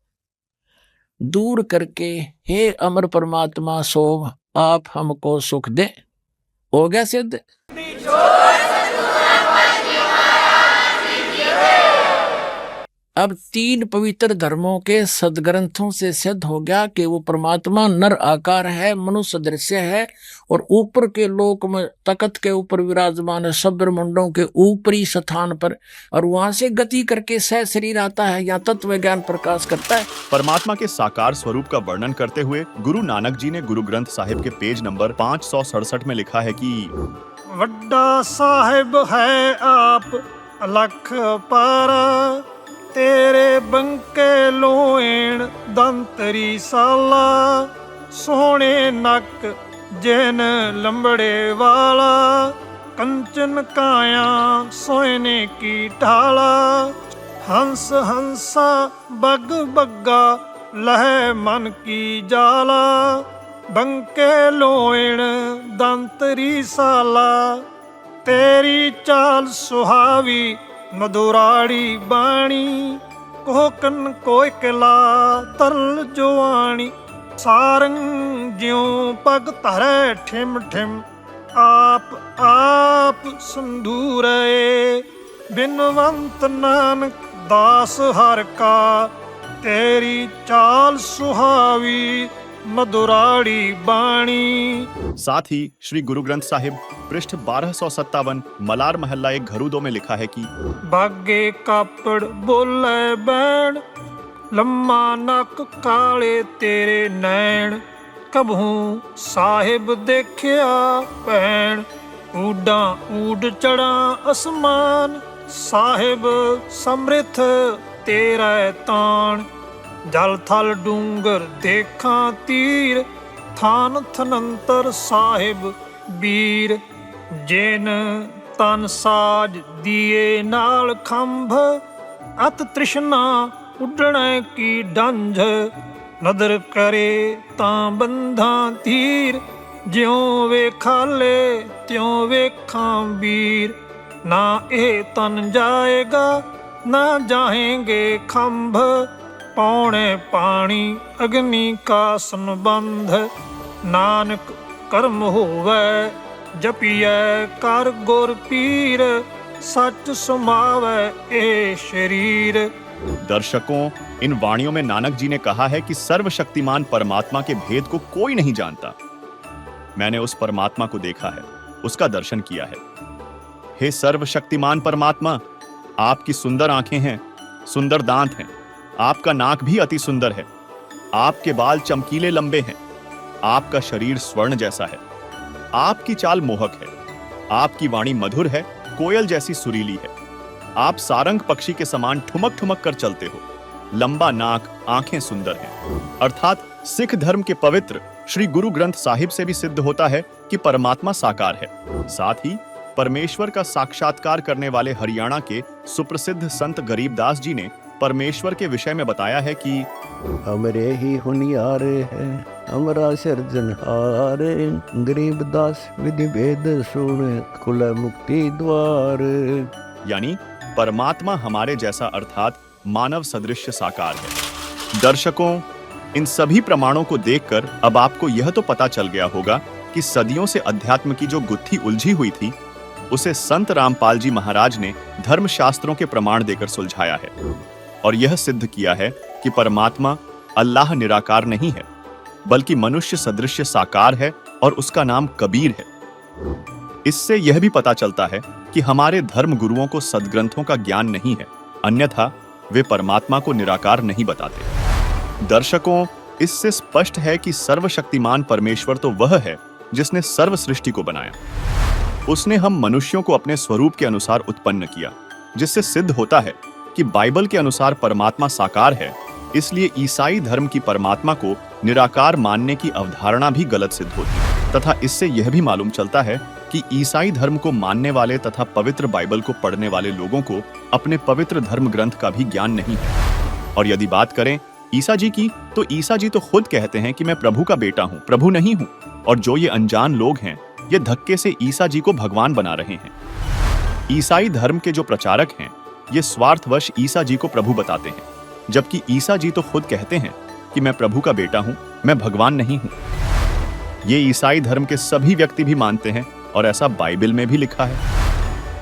दूर करके हे अमर परमात्मा सो आप हमको सुख दे। हो गया सिद्ध। अब 3 पवित्र धर्मों के सदग्रंथों से सिद्ध हो गया कि वो परमात्मा नर आकार है, मनुष्य दृश्य है, और ऊपर के लोक में तख्त के ऊपर विराजमान है, सब ब्रह्मांडों के ऊपरी स्थान पर, और वहां से गति करके सह शरीर आता है, या तत्व ज्ञान प्रकाश करता है। परमात्मा के साकार स्वरूप का वर्णन करते हुए गुरु नानक जी ने गुरु ग्रंथ साहिब के पेज नंबर 567 में लिखा है कि वड्डा साहिब है आप अलख पारा, तेरे बंके लोएण दंतरी साला, सोने नक जैन लंबड़े वाला, कंचन काया सोने की ढाला, हंस हंसा बग बग्गा लह मन की जाला, बंके लोएण दंतरी साला, तेरी चाल सुहावी मधुराड़ी बाणी, कोकन कोयकला तरल जोआणी, सारंग ज्यों पग धरे ठिम ठिम, आप आप संधूरे, बिनवंत नानक दास हर का, तेरी चाल सुहावी मधुराड़ी बाणी। साथ ही श्री गुरु ग्रंथ साहिब पृष्ठ 1257 मलार महल्ला एक घरूदो में लिखा है कि बागे कापड़ बोले बैण, लम्मा नक काले तेरे नैण, कबहू साहिब देखिया पैण, ऊडा ऊड चढ़ा आसमान, साहिब समृथ तेरा ताण, जल थल डूंगर देखा तीर, थान थनंतर साहिब बीर, जेन तन साज दिए नाल खंभ, अत तृष्णा उडणे की डंझ, नदर करे तां बंधा तीर, ज्यों वेखाले त्यों वेखां वीर, ना ए तन जाएगा ना जाएंगे खंभ, पौने पानी अग्नि का संबंध, नानक कर्म होवे जपिए कर गुर पीर, सच समावे ए शरीर। दर्शकों, इन वाणियों में नानक जी ने कहा है कि सर्वशक्तिमान परमात्मा के भेद को कोई नहीं जानता। मैंने उस परमात्मा को देखा है, उसका दर्शन किया है। हे सर्वशक्तिमान परमात्मा, आपकी सुंदर आंखें हैं, सुंदर दांत हैं, आपका नाक भी अति सुंदर है, आपके बाल चमकीले लंबे हैं, आपका शरीर स्वर्ण जैसा है, आपकी चाल मोहक है, आपकी वाणी मधुर है, कोयल जैसी सुरीली है, आप सारंग पक्षी के समान ठुमक ठुमक कर चलते हो, लंबा नाक, आंखें सुंदर हैं। अर्थात सिख धर्म के पवित्र श्री गुरु ग्रंथ साहिब से भी सिद्ध होता है कि परमात्मा साकार है। साथ ही परमेश्वर का साक्षात्कार करने वाले हरियाणा के सुप्रसिद्ध संत गरीबदास जी ने परमेश्वर के विषय में बताया है कि हमरे ही हुनियारे हैं, हमरा सिरजनहारे, गरीबदास विधि भेद सुने, खुले मुक्ति द्वार। यानी परमात्मा हमारे जैसा अर्थात मानव सदृश साकार है। दर्शकों, इन सभी प्रमाणों को देखकर अब आपको यह तो पता चल गया होगा कि सदियों से अध्यात्म की जो गुत्थी उलझी हुई थी, उसे संत रामपाल जी महाराज ने धर्मशास्त्रों के प्रमाण देकर सुलझाया है और यह सिद्ध किया है कि परमात्मा अल्लाह निराकार नहीं है, बल्कि मनुष्य सदृश साकार है और उसका नाम कबीर है। इससे यह भी पता चलता है कि हमारे धर्म गुरुओं को सदग्रंथों का ज्ञान नहीं है, अन्यथा वे परमात्मा को निराकार नहीं बताते। दर्शकों, इससे स्पष्ट है कि सर्वशक्तिमान परमेश्वर तो वह है जिसने सर्व सृष्टि को बनाया। उसने हम मनुष्यों को अपने स्वरूप के अनुसार उत्पन्न किया, जिससे सिद्ध होता है कि बाइबल के अनुसार परमात्मा साकार है। इसलिए ईसाई धर्म की परमात्मा को निराकार मानने की अवधारणा भी गलत सिद्ध होती है, तथा इससे यह भी मालूम चलता है कि ईसाई धर्म को मानने वाले तथा पवित्र बाइबल को पढ़ने वाले लोगों को अपने पवित्र धर्म ग्रंथ का भी ज्ञान नहीं है। और यदि बात करें ईसा जी की, तो ईसा जी तो खुद कहते हैं कि मैं प्रभु का बेटा हूं, प्रभु नहीं हूं। और जो ये अनजान लोग हैं, ये धक्के से ईसा जी को भगवान बना रहे हैं। ईसाई धर्म के जो प्रचारक हैं, ये स्वार्थवश ईसा जी को प्रभु बताते हैं, जबकि ईसा जी तो खुद कहते हैं कि मैं प्रभु का बेटा हूं, मैं भगवान नहीं हूं। ये ईसाई धर्म के सभी व्यक्ति भी मानते हैं और ऐसा बाइबल में भी लिखा है,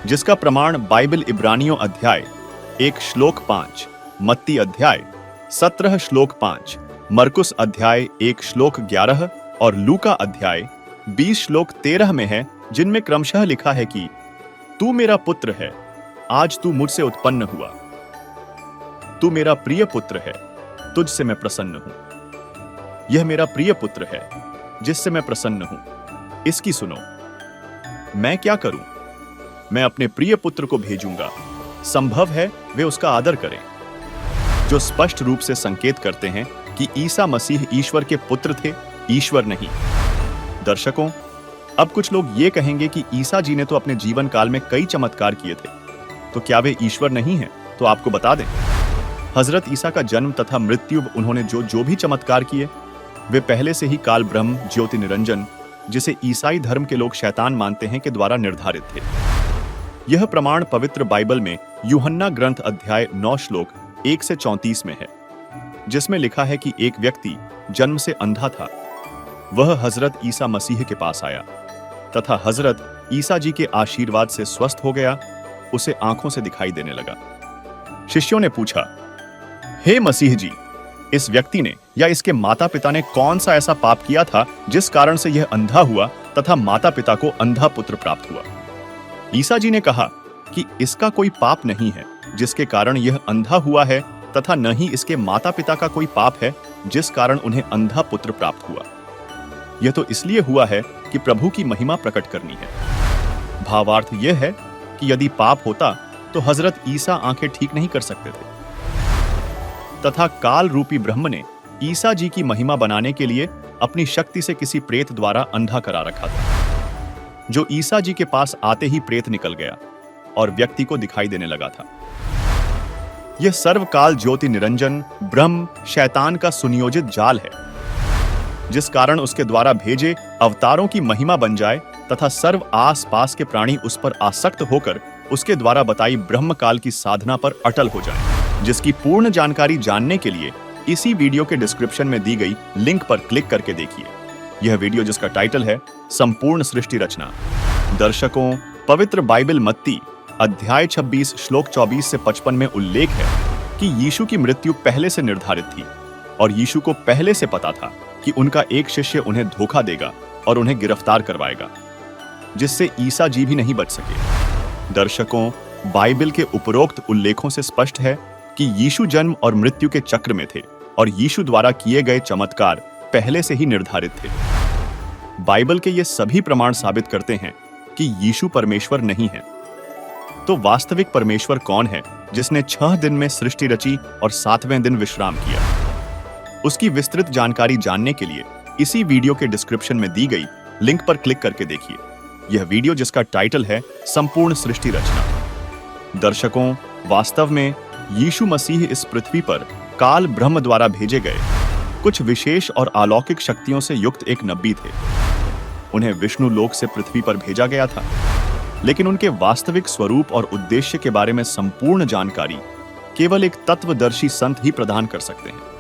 जिसका प्रमाण बाइबल इब्रानियों अध्याय 1 श्लोक 5, मत्ती अध्याय 17 श्लोक 5, मरकुस अध्याय 1 श्लोक 11 और लूका अध्याय 20 श्लोक 13 में है, जिनमें क्रमशः लिखा है कि तू मेरा पुत्र है, आज तू मुझसे उत्पन्न हुआ। तू मेरा प्रिय पुत्र है, तुझसे मैं प्रसन्न हूं। यह मेरा प्रिय पुत्र है, जिससे मैं प्रसन्न हूं, इसकी सुनो। मैं क्या करूं? मैं अपने प्रिय पुत्र को भेजूंगा, संभव है वे उसका आदर करें। जो स्पष्ट रूप से संकेत करते हैं कि ईसा मसीह ईश्वर के पुत्र थे, ईश्वर नहीं। दर्शकों, अब कुछ लोग ये कहेंगे कि ईसा जी ने तो अपने जीवन काल में कई चमत्कार किए थे, तो क्या वे ईश्वर नहीं हैं? तो आपको बता दें, हजरत ईसा का जन्म तथा मृत्यु, उन्होंने जो भी चमत्कार किए, वे पहले से ही काल ब्रह्म ज्योति निरंजन, जिसे ईसाई धर्म के लोग शैतान मानते हैं, के द्वारा निर्धारित थे। यह प्रमाण पवित्र बाइबल में यूहन्ना ग्रंथ अध्याय 9 श्लोक 1 से 34 में है, जिसमें लिखा है कि एक व्यक्ति जन्म से अंधा था। वह हजरत ईसा मसीह के पास आया तथा हजरत ईसा जी के आशीर्वाद से स्वस्थ हो गया, उसे आंखों से दिखाई देने लगा। शिष्यों ने पूछा, हे मसीह जी, इस व्यक्ति ने या इसके माता पिता ने कौन सा ऐसा पाप किया था जिस कारण से यह अंधा हुआ तथा माता पिता को अंधा पुत्र प्राप्त हुआ? ईसा जी ने कहा कि इसका कोई पाप नहीं है जिसके कारण यह अंधा हुआ है, तथा न ही इसके माता पिता का कोई पाप है जिस कारण उन्हें अंधा पुत्र प्राप्त हुआ। यह तो इसलिए हुआ है कि प्रभु की महिमा प्रकट करनी है। भावार्थ यह है कि यदि पाप होता तो हजरत ईसा आंखें ठीक नहीं कर सकते थे, तथा काल रूपी ब्रह्म ने ईसा जी की महिमा बनाने के लिए अपनी शक्ति से किसी प्रेत द्वारा अंधा करा रखा था, जो ईसा जी के पास आते ही प्रेत निकल गया और व्यक्ति को दिखाई देने लगा था। यह सर्वकाल ज्योति निरंजन ब्रह्म शैतान का सुनियोजित जाल है, जिस कारण उसके द्वारा भेजे अवतारों की महिमा बन जाए तथा सर्व आस पास के प्राणी उस पर आसक्त होकर उसके द्वारा बताई ब्रह्म काल की साधना पर अटल हो जाए। जिसकी पूर्ण जानकारी जानने के लिए इसी वीडियो के डिस्क्रिप्शन में दी गई लिंक पर क्लिक करके देखिए। यह वीडियो जिसका टाइटल है संपूर्ण सृष्टि रचना। दर्शकों, पवित्र बाइबल मत्ती अध्याय 26 श्लोक 24 से 55 में उल्लेख है कि यीशु की मृत्यु पहले से निर्धारित थी और यीशु को पहले से पता था कि उनका एक शिष्य उन्हें धोखा देगा और उन्हें गिरफ्तार करवाएगा, जिससे ईसा जी भी नहीं बच सके। दर्शकों, बाइबल के उपरोक्त उल्लेखों से स्पष्ट है कि यीशु जन्म और मृत्यु के चक्र में थे और यीशु द्वारा किए गए चमत्कार पहले से ही निर्धारित थे। बाइबल के ये सभी प्रमाण साबित करते हैं कि यीशु परमेश्वर नहीं है। तो वास्तविक परमेश्वर कौन है, जिसने 6 दिन में सृष्टि रची और 7वें दिन विश्राम किया? उसकी विस्तृत जानकारी जानने के लिए इसी वीडियो के डिस्क्रिप्शन में दी गई लिंक पर क्लिक करके देखिए। यह वीडियो जिसका टाइटल है संपूर्ण सृष्टि रचना। दर्शकों, वास्तव में यीशु मसीह इस पृथ्वी पर काल ब्रह्म द्वारा भेजे गए कुछ विशेष और अलौकिक शक्तियों से युक्त एक नबी थे। उन्हें विष्णु लोक से पृथ्वी पर भेजा गया था, लेकिन उनके वास्तविक स्वरूप और उद्देश्य के बारे में संपूर्ण जानकारी केवल एक तत्वदर्शी संत ही प्रदान कर सकते हैं।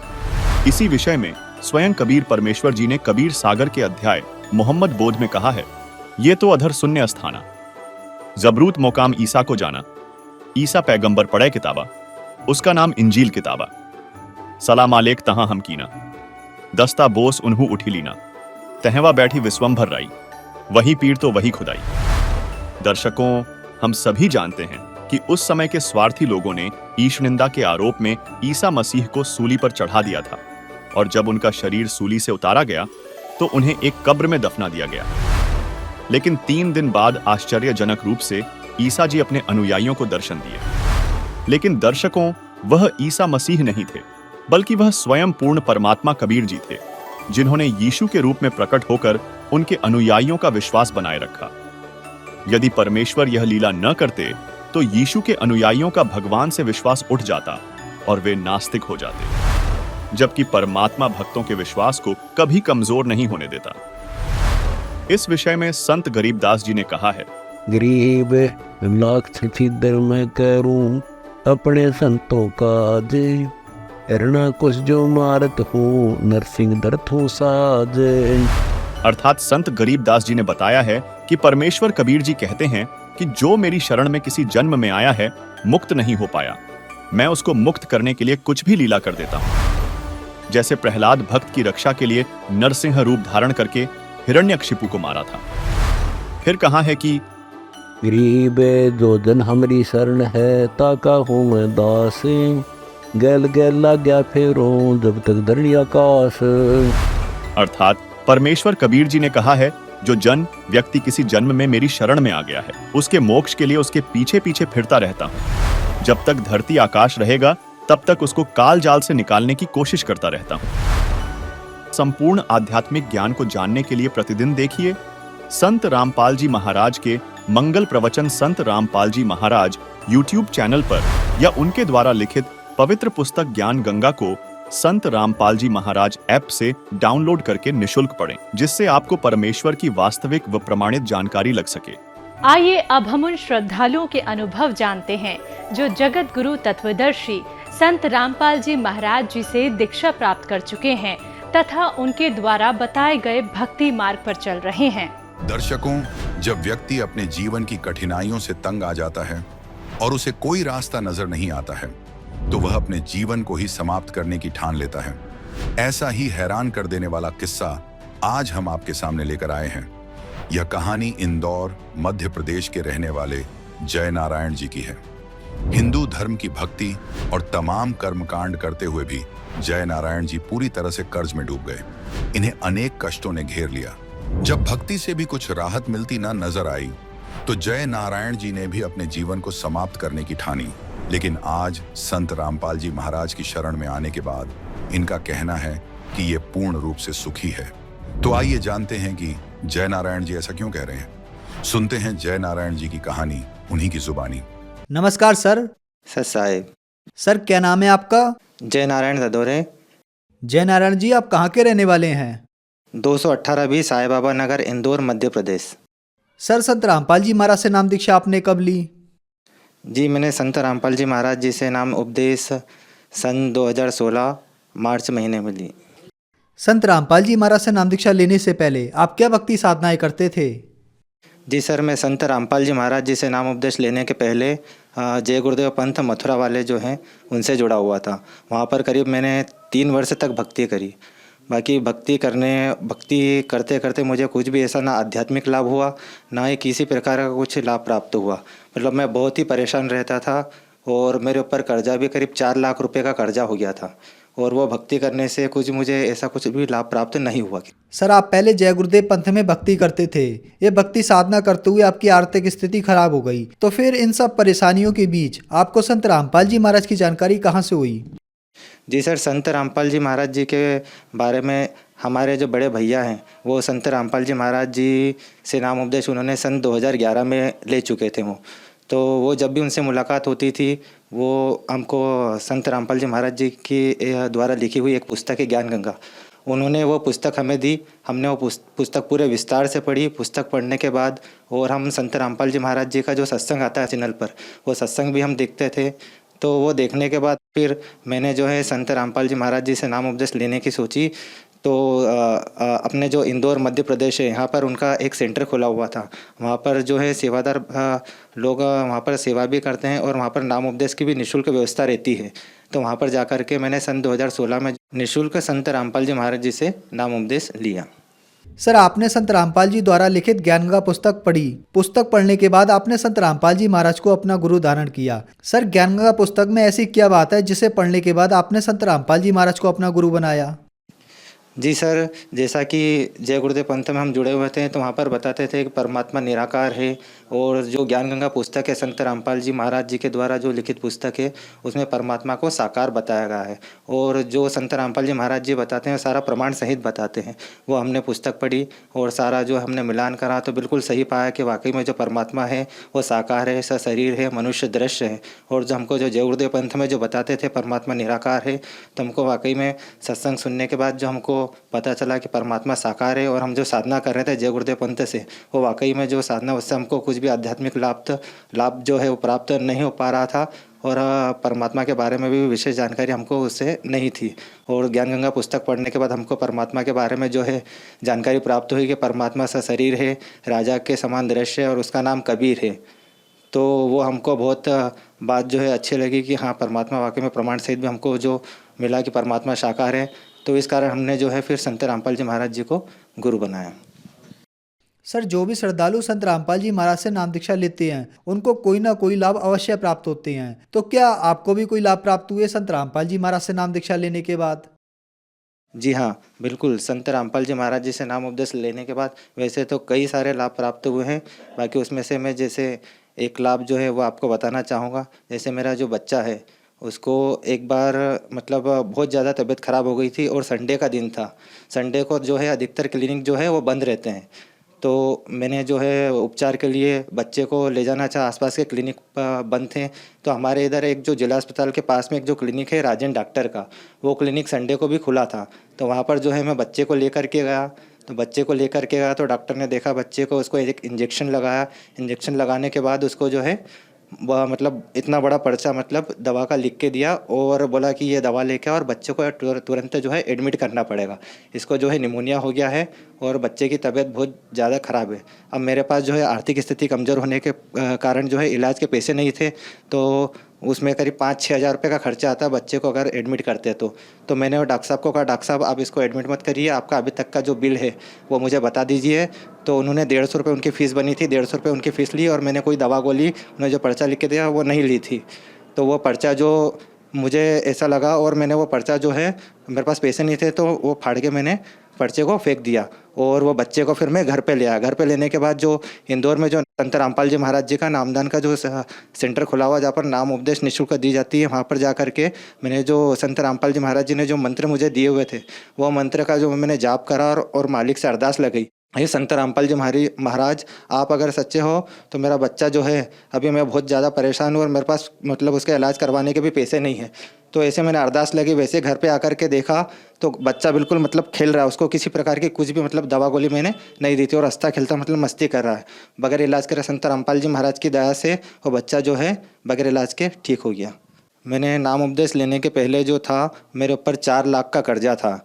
इसी विषय में स्वयं कबीर परमेश्वर जी ने कबीर सागर के अध्याय मोहम्मद बोध में कहा है, ये तो अधर शून्य स्थाना, जबरूत मोकाम ईसा को जाना, ईसा पैगंबर पढ़े किताबा, उसका नाम इंजील किताबा, सलाम आलेक तहां हम कीना, दस्ता बोस उन्हू उठी लीना, तहवा बैठी विश्वंभर राई, वही पीर तो वही खुदाई। दर्शकों, हम सभी जानते हैं कि उस समय के स्वार्थी लोगों ने ईश निंदा के आरोप में ईसा मसीह को सूली पर चढ़ा दिया था और जब उनका शरीर सूली से उतारा गया तो उन्हें एक कब्र में दफना दिया गया। लेकिन 3 दिन बाद आश्चर्यजनक रूप से ईसा जी अपने अनुयायियों को दर्शन दिए। लेकिन दर्शकों, वह ईसा मसीह नहीं थे, बल्कि वह स्वयं पूर्ण परमात्मा कबीर जी थे, जिन्होंने यीशु के रूप में प्रकट होकर उनके अनुयायियों का विश्वास बनाए रखा। यदि परमेश्वर यह लीला न करते तो यीशु के अनुयायियों का भगवान से विश्वास उठ जाता और वे नास्तिक हो जाते, जबकि परमात्मा भक्तों के विश्वास को कभी कमजोर नहीं होने देता। इस विषय में संत गरीबदास जी ने कहा है, गरीब लाख छिदर मैं करूं अपने संतों का आज, एरना कुछ जो मारत हूँ नरसिंह दर्द हो साज। अर्थात संत गरीबदास जी ने बताया है कि परमेश्वर कबीर जी कहते हैं कि जो मेरी शरण में किसी जन्म में आया है मुक्त नहीं हो पाया, मैं उसको मुक्त करने के लिए कुछ भी लीला कर देता हूं। जैसे प्रहलाद भक्त की रक्षा के लिए नरसिंह रूप धारण करके हिरण्यकशिपु को मारा था। फिर कहा है कि गरीब जो जन हमारी शरण है ताका हूँ मैं दास, गैल गैल लग गया फेरों जब तक धरणी आकाश। अर्थात परमेश्वर कबीर जी ने कहा है, जो जन व्यक्ति किसी जन्म में मेरी शरण में आ गया है, उसके मोक्ष के लिए उसके पीछे पीछे फिरता रहता हूँ। जब तक धरती आकाश रहेगा तब तक उसको काल जाल से निकालने की कोशिश करता रहता हूँ। संपूर्ण आध्यात्मिक ज्ञान को जानने के लिए प्रतिदिन देखिए संत रामपाल जी महाराज के मंगल प्रवचन संत रामपाल जी महाराज YouTube चैनल पर, या उनके द्वारा लिखित पवित्र पुस्तक ज्ञान गंगा को संत रामपाल जी महाराज ऐप से डाउनलोड करके निशुल्क पढ़ें, जिससे आपको परमेश्वर की वास्तविक व प्रमाणित जानकारी लग सके। आइए अब हम उन श्रद्धालुओं के अनुभव जानते हैं जो जगत गुरु तत्वदर्शी संत रामपाल जी महाराज जी से दीक्षा प्राप्त कर चुके हैं तथा उनके द्वारा बताए गए भक्ति मार्ग पर चल रहे हैं। दर्शकों, जब व्यक्ति अपने जीवन की कठिनाइयों से तंग आ जाता है और उसे कोई रास्ता नजर नहीं आता है, तो वह अपने जीवन को ही समाप्त करने की ठान लेता है। ऐसा ही हैरान कर देने वाला किस्सा आज हम आपके सामने लेकर आए हैं। यह कहानी इंदौर, मध्य प्रदेश के रहने वाले जय नारायण जी की है। हिंदू धर्म की भक्ति और तमाम कर्मकांड करते हुए भी जय नारायण जी पूरी तरह से कर्ज में डूब गए। इन्हें अनेक कष्टों ने घेर लिया। जब भक्ति से भी कुछ राहत मिलती न नजर आई, तो जय नारायण जी ने भी अपने जीवन को समाप्त करने की ठानी। लेकिन आज संत रामपाल जी महाराज की शरण में आने के बाद इनका कहना है कि ये पूर्ण रूप से सुखी है। तो आइए जानते हैं कि जय नारायण जी ऐसा क्यों कह रहे हैं। सुनते हैं जय नारायण जी की कहानी उन्हीं की जुबानी। नमस्कार सर। सर साहेब। सर क्या नाम है आपका? जय नारायण ददोरे। जय नारायण जी, आप कहाँ के रहने वाले हैं? 218 बी साई बाबा नगर, इंदौर, मध्य प्रदेश। सर, संत रामपाल जी महाराज से नाम दीक्षा आपने कब ली? जी, मैंने संत रामपाल जी महाराज जी से नाम उपदेश सन 2016 मार्च महीने में ली। संत रामपाल जी महाराज से नाम दीक्षा लेने से पहले आप क्या भक्ति साधनाएं करते थे? जी सर, मैं संत रामपाल जी महाराज जी से नाम उपदेश लेने के पहले जय गुरुदेव पंथ मथुरा वाले जो हैं उनसे जुड़ा हुआ था। वहाँ पर करीब मैंने 3 वर्ष तक भक्ति करी। बाकी भक्ति करते करते मुझे कुछ भी ऐसा ना आध्यात्मिक लाभ हुआ, ना ही किसी प्रकार का कुछ लाभ प्राप्त हुआ। मतलब मैं बहुत ही परेशान रहता था और मेरे ऊपर कर्जा भी करीब 4 लाख रुपए का कर्जा हो गया था, और वो भक्ति करने से मुझे ऐसा कुछ भी लाभ प्राप्त नहीं हुआ। सर, आप पहले जय गुरुदेव पंथ में भक्ति करते थे। ये भक्ति साधना करते हुए आपकी आर्थिक स्थिति खराब हो गई, तो फिर इन सब परेशानियों के बीच आपको संत रामपाल जी महाराज की जानकारी कहाँ से हुई? जी सर, संत रामपाल जी महाराज जी के बारे में हमारे जो बड़े भैया हैं वो संत रामपाल जी महाराज जी से नाम उपदेश उन्होंने सन 2011 में ले चुके थे। तो वो जब भी उनसे मुलाकात होती थी वो हमको संत रामपाल जी महाराज जी की द्वारा लिखी हुई एक पुस्तक है ज्ञान गंगा, उन्होंने वो पुस्तक हमें दी। हमने वो पुस्तक पूरे विस्तार से पढ़ी। पुस्तक पढ़ने के बाद और हम संत रामपाल जी महाराज जी का जो सत्संग आता है चैनल पर, वो सत्संग भी हम देखते थे। तो वो देखने के बाद फिर मैंने जो है संत रामपाल जी महाराज जी से नाम उपदेश लेने की सोची। तो अपने जो इंदौर मध्य प्रदेश है यहाँ पर उनका एक सेंटर खुला हुआ था। वहाँ पर जो है सेवादार लोग वहाँ पर सेवा भी करते हैं और वहाँ पर नाम उपदेश की भी निःशुल्क व्यवस्था रहती है। तो वहाँ पर जाकर के मैंने सन 2016 में निःशुल्क संत रामपाल जी महाराज जी से नाम उपदेश लिया। सर, आपने संत रामपाल जी द्वारा लिखित ज्ञान गंगा पुस्तक पढ़ी। पुस्तक पढ़ने के बाद आपने संत रामपाल जी महाराज को अपना गुरु धारण किया। सर, ज्ञान गंगा पुस्तक में ऐसी क्या बात है जिसे पढ़ने के बाद आपने संत रामपाल जी महाराज को अपना गुरु बनाया? जी सर, जैसा कि जय गुरुदेव पंथ में हम जुड़े हुए थे तो वहाँ पर बताते थे कि परमात्मा निराकार है, और जो ज्ञान गंगा पुस्तक है संत रामपाल जी महाराज जी के द्वारा जो लिखित पुस्तक है उसमें परमात्मा को साकार बताया गया है। और जो संत रामपाल जी महाराज जी बताते हैं सारा प्रमाण सहित बताते हैं। वो हमने पुस्तक पढ़ी और सारा जो हमने मिलान करा तो बिल्कुल सही पाया कि वाकई में जो परमात्मा है वो साकार है, सशरीर है, मनुष्य दृश्य है। और जो हमको जो जय गुरुदेव पंथ में जो बताते थे परमात्मा निराकार है, तो हमको वाकई में सत्संग सुनने के बाद जो हमको पता चला कि परमात्मा साकार है, और हम जो साधना कर रहे थे जय गुरुदेव पंथ से, वो वाकई में जो साधना उससे हमको कुछ भी आध्यात्मिक लाभ जो है वो प्राप्त नहीं हो पा रहा था, और परमात्मा के बारे में भी विशेष जानकारी हमको उससे नहीं थी। और ज्ञान गंगा पुस्तक पढ़ने के बाद हमको परमात्मा के बारे में जो है जानकारी प्राप्त हुई कि परमात्मा सशरीर है, राजा के समान दृश्य है, और उसका नाम कबीर है। तो वो हमको बहुत बात जो है अच्छी लगी कि हाँ परमात्मा वाकई में प्रमाण सहित भी हमको जो मिला कि परमात्मा साकार है। तो इस कारण हमने जो है फिर संत रामपाल जी महाराज जी को गुरु बनाया। सर, जो भी श्रद्धालु संत रामपाल जी महाराज से नाम दीक्षा लेते हैं उनको कोई ना कोई लाभ अवश्य प्राप्त होते हैं, तो क्या आपको भी कोई लाभ प्राप्त हुए संत रामपाल जी महाराज से नाम दीक्षा लेने के बाद? जी हाँ, बिल्कुल। संत रामपाल जी महाराज जी से नाम उपदेश लेने के बाद वैसे तो कई सारे लाभ प्राप्त हुए हैं, बाकी उसमें से मैं जैसे एक लाभ जो है वो आपको बताना चाहूँगा। जैसे मेरा जो बच्चा है उसको एक बार मतलब बहुत ज़्यादा तबीयत ख़राब हो गई थी, और संडे का दिन था। संडे को जो है अधिकतर क्लिनिक जो है वो बंद रहते हैं, तो मैंने जो है उपचार के लिए बच्चे को ले जाना चाहा। आसपास के क्लिनिक बंद थे, तो हमारे इधर एक जो जिला अस्पताल के पास में एक जो क्लिनिक है राजन डॉक्टर का, वो क्लिनिक संडे को भी खुला था। तो वहाँ पर जो है मैं बच्चे को लेकर के गया। तो बच्चे को लेकर के गया तो डॉक्टर ने देखा बच्चे को, उसको एक इंजेक्शन लगाया। इंजेक्शन लगाने के बाद उसको जो है वह मतलब इतना बड़ा पर्चा मतलब दवा का लिख के दिया, और बोला कि ये दवा लेके और बच्चे को तुरंत जो है एडमिट करना पड़ेगा, इसको जो है निमोनिया हो गया है और बच्चे की तबीयत बहुत ज़्यादा ख़राब है। अब मेरे पास जो है आर्थिक स्थिति कमज़ोर होने के कारण जो है इलाज के पैसे नहीं थे, तो उसमें करीब 5-6 हज़ार रुपये का खर्चा आता है बच्चे को अगर एडमिट करते तो मैंने वो डॉक्टर साहब को कहा, डॉक्टर साहब आप इसको एडमिट मत करिए, आपका अभी तक का जो बिल है वो मुझे बता दीजिए। तो उन्होंने 150 रुपये उनकी फ़ीस बनी थी, 150 रुपये उनकी फ़ीस ली, और मैंने कोई दवा गोली उन्होंने जो पर्चा लिख के दिया वो नहीं ली थी। तो वो पर्चा जो मुझे ऐसा लगा, और मैंने वो पर्चा जो है मेरे पास पैसे नहीं थे तो वो फाड़ के मैंने पर्चे को फेंक दिया, और वो बच्चे को फिर मैं घर पे ले आया। घर पे लेने के बाद जो इंदौर में जो संत रामपाल जी महाराज जी का नामदान का जो सेंटर खुला हुआ, जहाँ पर नाम उपदेश निःशुल्क दी जाती है, वहाँ पर जा कर के मैंने जो संत रामपाल जी महाराज जी ने जो मंत्र मुझे दिए हुए थे वो मंत्र का जो मैंने जाप करा और मालिक से अरदास लगाई, ये संत रामपाल जी महाराज आप अगर सच्चे हो तो मेरा बच्चा जो है अभी मैं बहुत ज़्यादा परेशान हूँ, और मेरे पास मतलब उसका इलाज करवाने के भी पैसे नहीं है। तो ऐसे मैंने अरदास लगी। वैसे घर पे आकर के देखा तो बच्चा बिल्कुल मतलब खेल रहा है, उसको किसी प्रकार की कुछ भी मतलब दवा गोली मैंने नहीं दी थी, और हंसता खेलता मतलब मस्ती कर रहा है। बगैर इलाज करे संत रामपाल जी महाराज की दया से वो बच्चा जो है बगैर इलाज के ठीक हो गया। मैंने नाम उपदेश लेने के पहले जो था मेरे ऊपर 4 लाख का कर्जा था।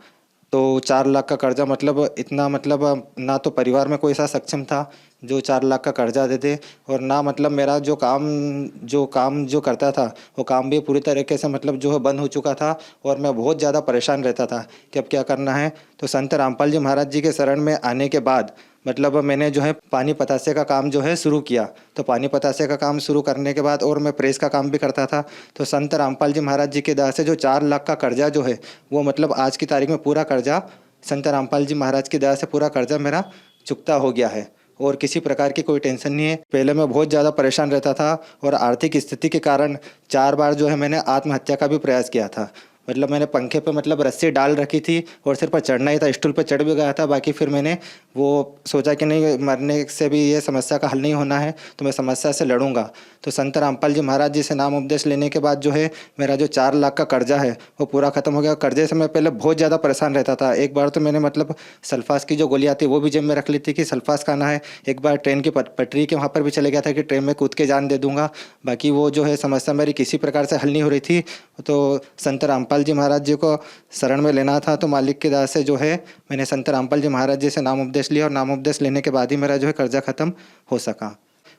तो 4 लाख का कर्जा मतलब इतना मतलब ना तो परिवार में कोई ऐसा सक्षम था जो 4 लाख का कर्जा दे दे, और ना मतलब मेरा जो काम जो करता था वो काम भी पूरी तरीके से मतलब जो है बंद हो चुका था, और मैं बहुत ज़्यादा परेशान रहता था कि अब क्या करना है। तो संत रामपाल जी महाराज जी के शरण में आने के बाद मतलब मैंने जो है पानी पतासे का काम जो है शुरू किया। तो पानी पतासे का काम शुरू करने के बाद और मैं प्रेस का काम भी करता था। तो संत रामपाल जी महाराज जी के दया से जो 4 लाख का कर्जा जो है वो मतलब आज की तारीख में पूरा कर्जा संत रामपाल जी महाराज की दया से पूरा कर्जा मेरा चुकता हो गया है, और किसी प्रकार की कोई टेंशन नहीं है। पहले मैं बहुत ज़्यादा परेशान रहता था, और आर्थिक स्थिति के कारण 4 बार जो है मैंने आत्महत्या का भी प्रयास किया था। मतलब मैंने पंखे पे मतलब रस्सी डाल रखी थी और सिर पर चढ़ना ही था, स्टूल पर चढ़ भी गया था। बाकी फिर मैंने वो सोचा कि नहीं, मरने से भी ये समस्या का हल नहीं होना है, तो मैं समस्या से लड़ूंगा। तो संत रामपाल जी महाराज जी से नाम उपदेश लेने के बाद जो है मेरा जो 4 लाख का कर्जा है वो पूरा ख़त्म हो गया। कर्जे से मैं पहले बहुत ज़्यादा परेशान रहता था। एक बार तो मैंने मतलब सल्फास की जो गोली आती है वो भी जेब में रख ली थी कि सल्फास खाना है। एक बार ट्रेन की पटरी के वहाँ पर भी चले गया था कि ट्रेन में कूद के जान दे दूंगा। बाकी वो जो है समस्या मेरी किसी प्रकार से हल नहीं हो रही थी। तो संत रामपाल जी महाराज जी को शरण में लेना था, तो मालिक की दया से जो है मैंने संत रामपाल जी महाराज जी से नाम उपदेश लिया, और नाम उपदेश लेने के बाद ही मेरा जो है कर्जा ख़त्म हो सका।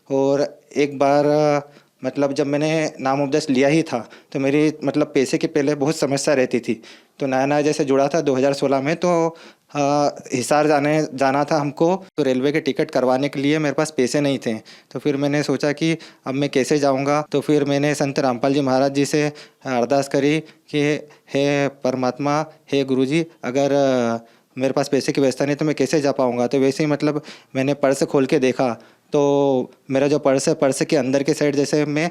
और एक बार मतलब जब मैंने नाम उपदेश लिया ही था तो मेरी मतलब पैसे की पहले बहुत समस्या रहती थी। तो नया नया जैसे जुड़ा था 2016 में, तो हिसार जाना था हमको। तो रेलवे के टिकट करवाने के लिए मेरे पास पैसे नहीं थे। तो फिर मैंने सोचा कि अब मैं कैसे जाऊंगा। तो फिर मैंने संत रामपाल जी महाराज जी से अरदास करी कि हे परमात्मा, हे गुरुजी, अगर मेरे पास पैसे की व्यवस्था नहीं तो मैं कैसे जा पाऊँगा। तो वैसे ही मतलब मैंने पर्स खोल के देखा तो मेरा जो पर्स है, पर्स के अंदर के साइड जैसे मैं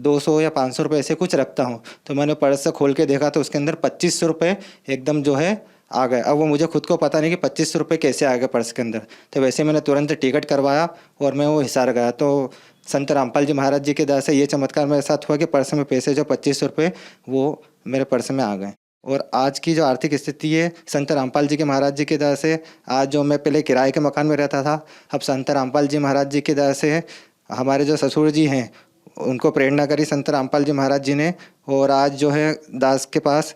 200 या 500 रुपये ऐसे कुछ रखता हूँ, तो मैंने पर्स खोल के देखा तो उसके अंदर 2500 रुपये एकदम जो है आ गए। अब वो मुझे खुद को पता नहीं कि 2500 रुपये कैसे आ गए पर्स के अंदर। तो वैसे मैंने तुरंत टिकट करवाया और मैं वो हिसार गया। तो संत रामपाल जी महाराज जी के दया से ये चमत्कार मेरे साथ हुआ कि पर्स में पैसे जो 2500 रुपये वो मेरे पर्स में आ गए। और आज की जो आर्थिक स्थिति है संत रामपाल जी के महाराज जी की दया से, आज जो मैं पहले किराए के मकान में रहता था, अब संत रामपाल जी महाराज जी की दया से हमारे जो ससुर जी हैं उनको प्रेरणा करी संत रामपाल जी महाराज जी ने, और आज जो है दास के पास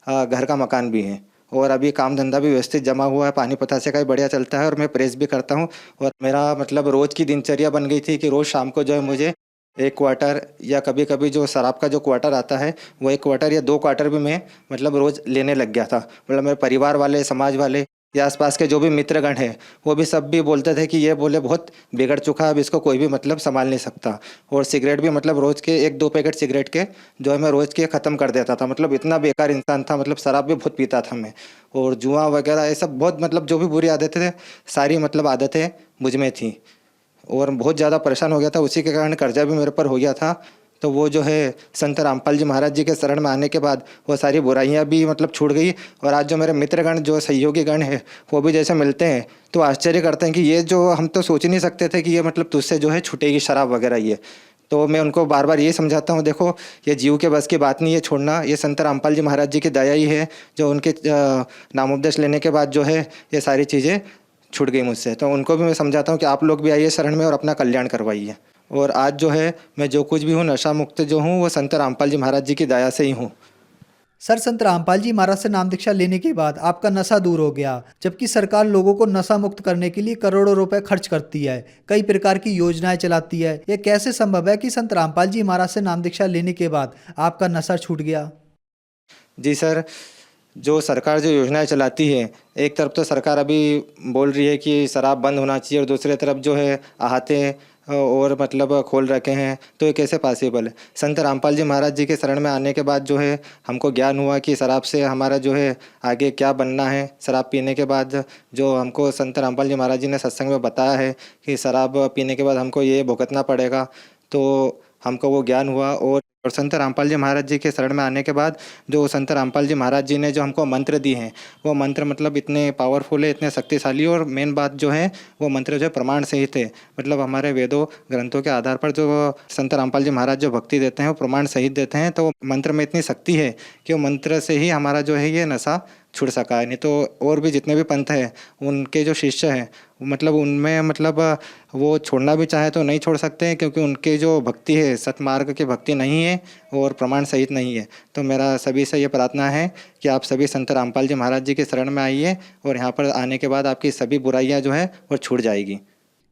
घर का मकान भी है और अभी काम धंधा भी व्यवस्थित जमा हुआ है, पानी पतासे का भी बढ़िया चलता है और मैं प्रेस भी करता हूँ। और मेरा मतलब रोज़ की दिनचर्या बन गई थी कि रोज़ शाम को जो है मुझे 1 क्वार्टर या कभी कभी जो शराब का जो क्वार्टर आता है वो 1 क्वार्टर या 2 क्वार्टर भी मैं मतलब रोज़ लेने लग गया था। मतलब मेरे परिवार वाले, समाज वाले या आसपास के जो भी मित्रगण हैं वो भी सब भी बोलते थे कि ये बोले बहुत बिगड़ चुका है, अब इसको कोई भी मतलब संभाल नहीं सकता। और सिगरेट भी मतलब रोज़ के 1-2 पैकेट सिगरेट के जो है मैं रोज़ के ख़त्म कर देता था। मतलब इतना बेकार इंसान था, मतलब शराब भी बहुत पीता था मैं, और जुआ वगैरह ये सब बहुत मतलब जो भी बुरी आदतें थे सारी मतलब आदतें मुझ में थी और बहुत ज़्यादा परेशान हो गया था। उसी के कारण कर्जा भी मेरे पर हो गया था। तो वो जो है संत रामपाल जी महाराज जी के शरण में आने के बाद वो सारी बुराइयां भी मतलब छूट गई। और आज जो मेरे मित्रगण जो सहयोगी गण है वो भी जैसे मिलते हैं तो आश्चर्य करते हैं कि ये जो हम तो सोच ही नहीं सकते थे कि ये मतलब तुझसे जो है छूटेगी शराब वगैरह ये। तो मैं उनको बार बार ये समझाता हूँ, देखो ये जीव के बस की बात नहीं है छोड़ना, ये संत रामपाल जी महाराज जी की दया ही है जो उनके नामोपदेश लेने के बाद जो है ये सारी चीज़ें छूट गई मुझसे। तो उनको भी मैं समझाता हूँ कि आप लोग भी आइए शरण में और अपना कल्याण करवाइए। और आज जो है मैं जो कुछ भी हूँ नशा मुक्त जो हूँ वो संत रामपाल जी महाराज जी की दया से ही हूँ। सर, संत रामपाल जी महाराज से नाम दीक्षा लेने के बाद आपका नशा दूर हो गया, जबकि सरकार लोगों को नशा मुक्त करने के लिए करोड़ों रुपए खर्च करती है, कई प्रकार की योजनाएं चलाती है। यह कैसे संभव है कि संत रामपाल जी महाराज से नाम दीक्षा लेने के बाद आपका नशा छूट गया? जी सर, जो सरकार जो योजनाएं चलाती है, एक तरफ तो सरकार अभी बोल रही है कि शराब बंद होना चाहिए और दूसरी तरफ जो है अहाते और मतलब खोल रखे हैं, तो ये कैसे पॉसिबल है? संत रामपाल जी महाराज जी के शरण में आने के बाद जो है हमको ज्ञान हुआ कि शराब से हमारा जो है आगे क्या बनना है। शराब पीने के बाद जो हमको संत रामपाल जी महाराज जी ने सत्संग में बताया है कि शराब पीने के बाद हमको ये भुगतना पड़ेगा, तो हमको वो ज्ञान हुआ। और संत रामपाल जी महाराज जी के शरण में आने के बाद जो संत रामपाल जी महाराज जी ने जो हमको मंत्र दिए हैं वो मंत्र मतलब इतने पावरफुल है, इतने शक्तिशाली, और मेन बात जो है वो मंत्र जो है प्रमाण सहित है। मतलब हमारे वेदों ग्रंथों के आधार पर जो संत रामपाल जी महाराज जो भक्ति देते हैं वो प्रमाण सहित देते हैं। तो मंत्र में इतनी शक्ति है कि वो मंत्र से ही हमारा जो है ये नशा छुड़ सका है। नहीं तो और भी जितने भी पंथ हैं उनके जो शिष्य हैं मतलब उनमें मतलब वो छोड़ना भी चाहे तो नहीं छोड़ सकते हैं, क्योंकि उनके जो भक्ति है सतमार्ग की भक्ति नहीं है और प्रमाण सहित नहीं है। तो मेरा सभी से ये प्रार्थना है कि आप सभी संत रामपाल जी महाराज जी के शरण में आइए और यहाँ पर आने के बाद आपकी सभी बुराइयाँ जो है वो छूट जाएगी।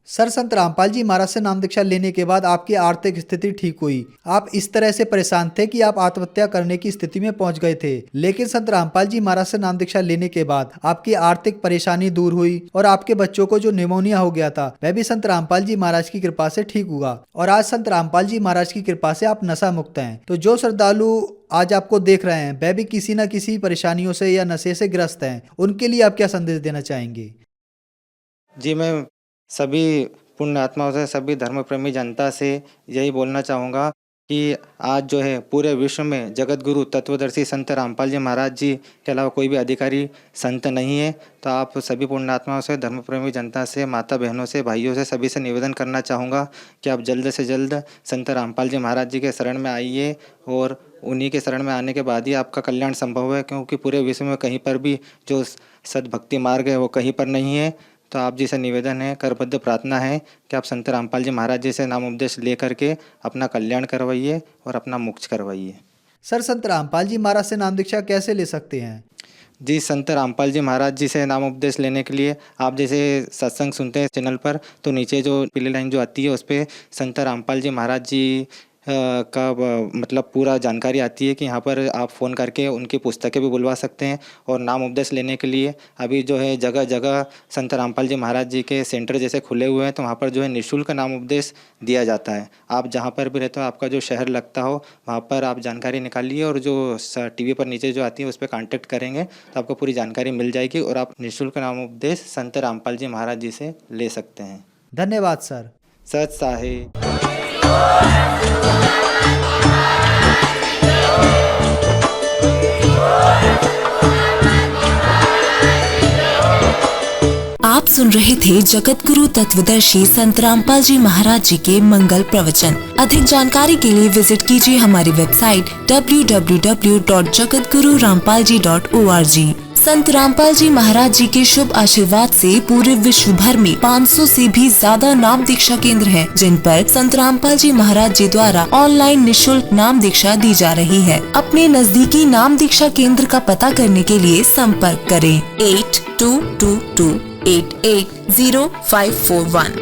सर, संत रामपाल जी महाराज से नाम दीक्षा लेने के बाद आपकी आर्थिक स्थिति ठीक हुई। आप इस तरह से परेशान थे कि आप आत्महत्या करने की स्थिति में पहुंच गए थे, लेकिन संत रामपाल जी महाराज से नाम दीक्षा लेने के बाद आपकी आर्थिक परेशानी दूर हुई और आपके बच्चों को जो निमोनिया हो गया था वह भी संत रामपाल जी महाराज की कृपा से ठीक हुआ। और आज संत रामपाल जी महाराज की कृपा से आप नशा मुक्त हैं। तो जो श्रद्धालु आज आपको देख रहे हैं वह भी किसी न किसी परेशानियों से या नशे से ग्रस्त हैं, उनके लिए आप क्या संदेश देना चाहेंगे? जी, मैं सभी पुण्य आत्माओं से, सभी धर्म प्रेमी जनता से यही बोलना चाहूँगा कि आज जो है पूरे विश्व में जगत गुरु तत्वदर्शी संत रामपाल जी महाराज जी के अलावा कोई भी अधिकारी संत नहीं है। तो आप सभी पुण्य आत्माओं से, धर्म प्रेमी जनता से, माता बहनों से, भाइयों से, सभी से निवेदन करना चाहूँगा कि आप जल्द से जल्द संत रामपाल जी महाराज जी के शरण में आइए और उन्हीं के शरण में आने के बाद ही आपका कल्याण संभव है, क्योंकि पूरे विश्व में कहीं पर भी जो सद्भक्ति मार्ग है वो कहीं पर नहीं है। तो आप जी से निवेदन है, करबद्ध प्रार्थना है कि आप संत रामपाल जी महाराज जी से नाम उपदेश ले करके अपना कल्याण करवाइए और अपना मोक्ष करवाइए। सर, संत रामपाल जी महाराज से नाम दीक्षा कैसे ले सकते हैं? जी, संत रामपाल जी महाराज जी से नाम उपदेश लेने के लिए आप जैसे सत्संग सुनते हैं चैनल पर, तो नीचे जो पीली लाइन जो आती है उस पर संत रामपाल जी महाराज जी मतलब पूरा जानकारी आती है कि यहाँ पर आप फ़ोन करके उनकी पुस्तकें भी बुलवा सकते हैं। और नाम उपदेश लेने के लिए अभी जो है जगह जगह संत रामपाल जी महाराज जी के सेंटर जैसे खुले हुए हैं, तो वहाँ पर जो है निःशुल्क नाम उपदेश दिया जाता है। आप जहाँ पर भी रहते हो, आपका जो शहर लगता हो, वहाँ पर आप जानकारी निकालिए और जो टीवी पर नीचे जो आती है उस पर कॉन्टैक्ट करेंगे तो आपको पूरी जानकारी मिल जाएगी और आप निःशुल्क नाम उपदेश संत रामपाल जी महाराज जी से ले सकते हैं। धन्यवाद सर। सत साहिब। आप सुन रहे थे जगत गुरु तत्वदर्शी संत रामपाल जी महाराज जी के मंगल प्रवचन। अधिक जानकारी के लिए विजिट कीजिए हमारी वेबसाइट www.jagatgururampalji.org। संत रामपाल जी महाराज जी के शुभ आशीर्वाद से पूरे विश्व भर में 500 से भी ज्यादा नाम दीक्षा केंद्र हैं, जिन पर संत रामपाल जी महाराज जी द्वारा ऑनलाइन निःशुल्क नाम दीक्षा दी जा रही है। अपने नजदीकी नाम दीक्षा केंद्र का पता करने के लिए संपर्क करें 8222880541।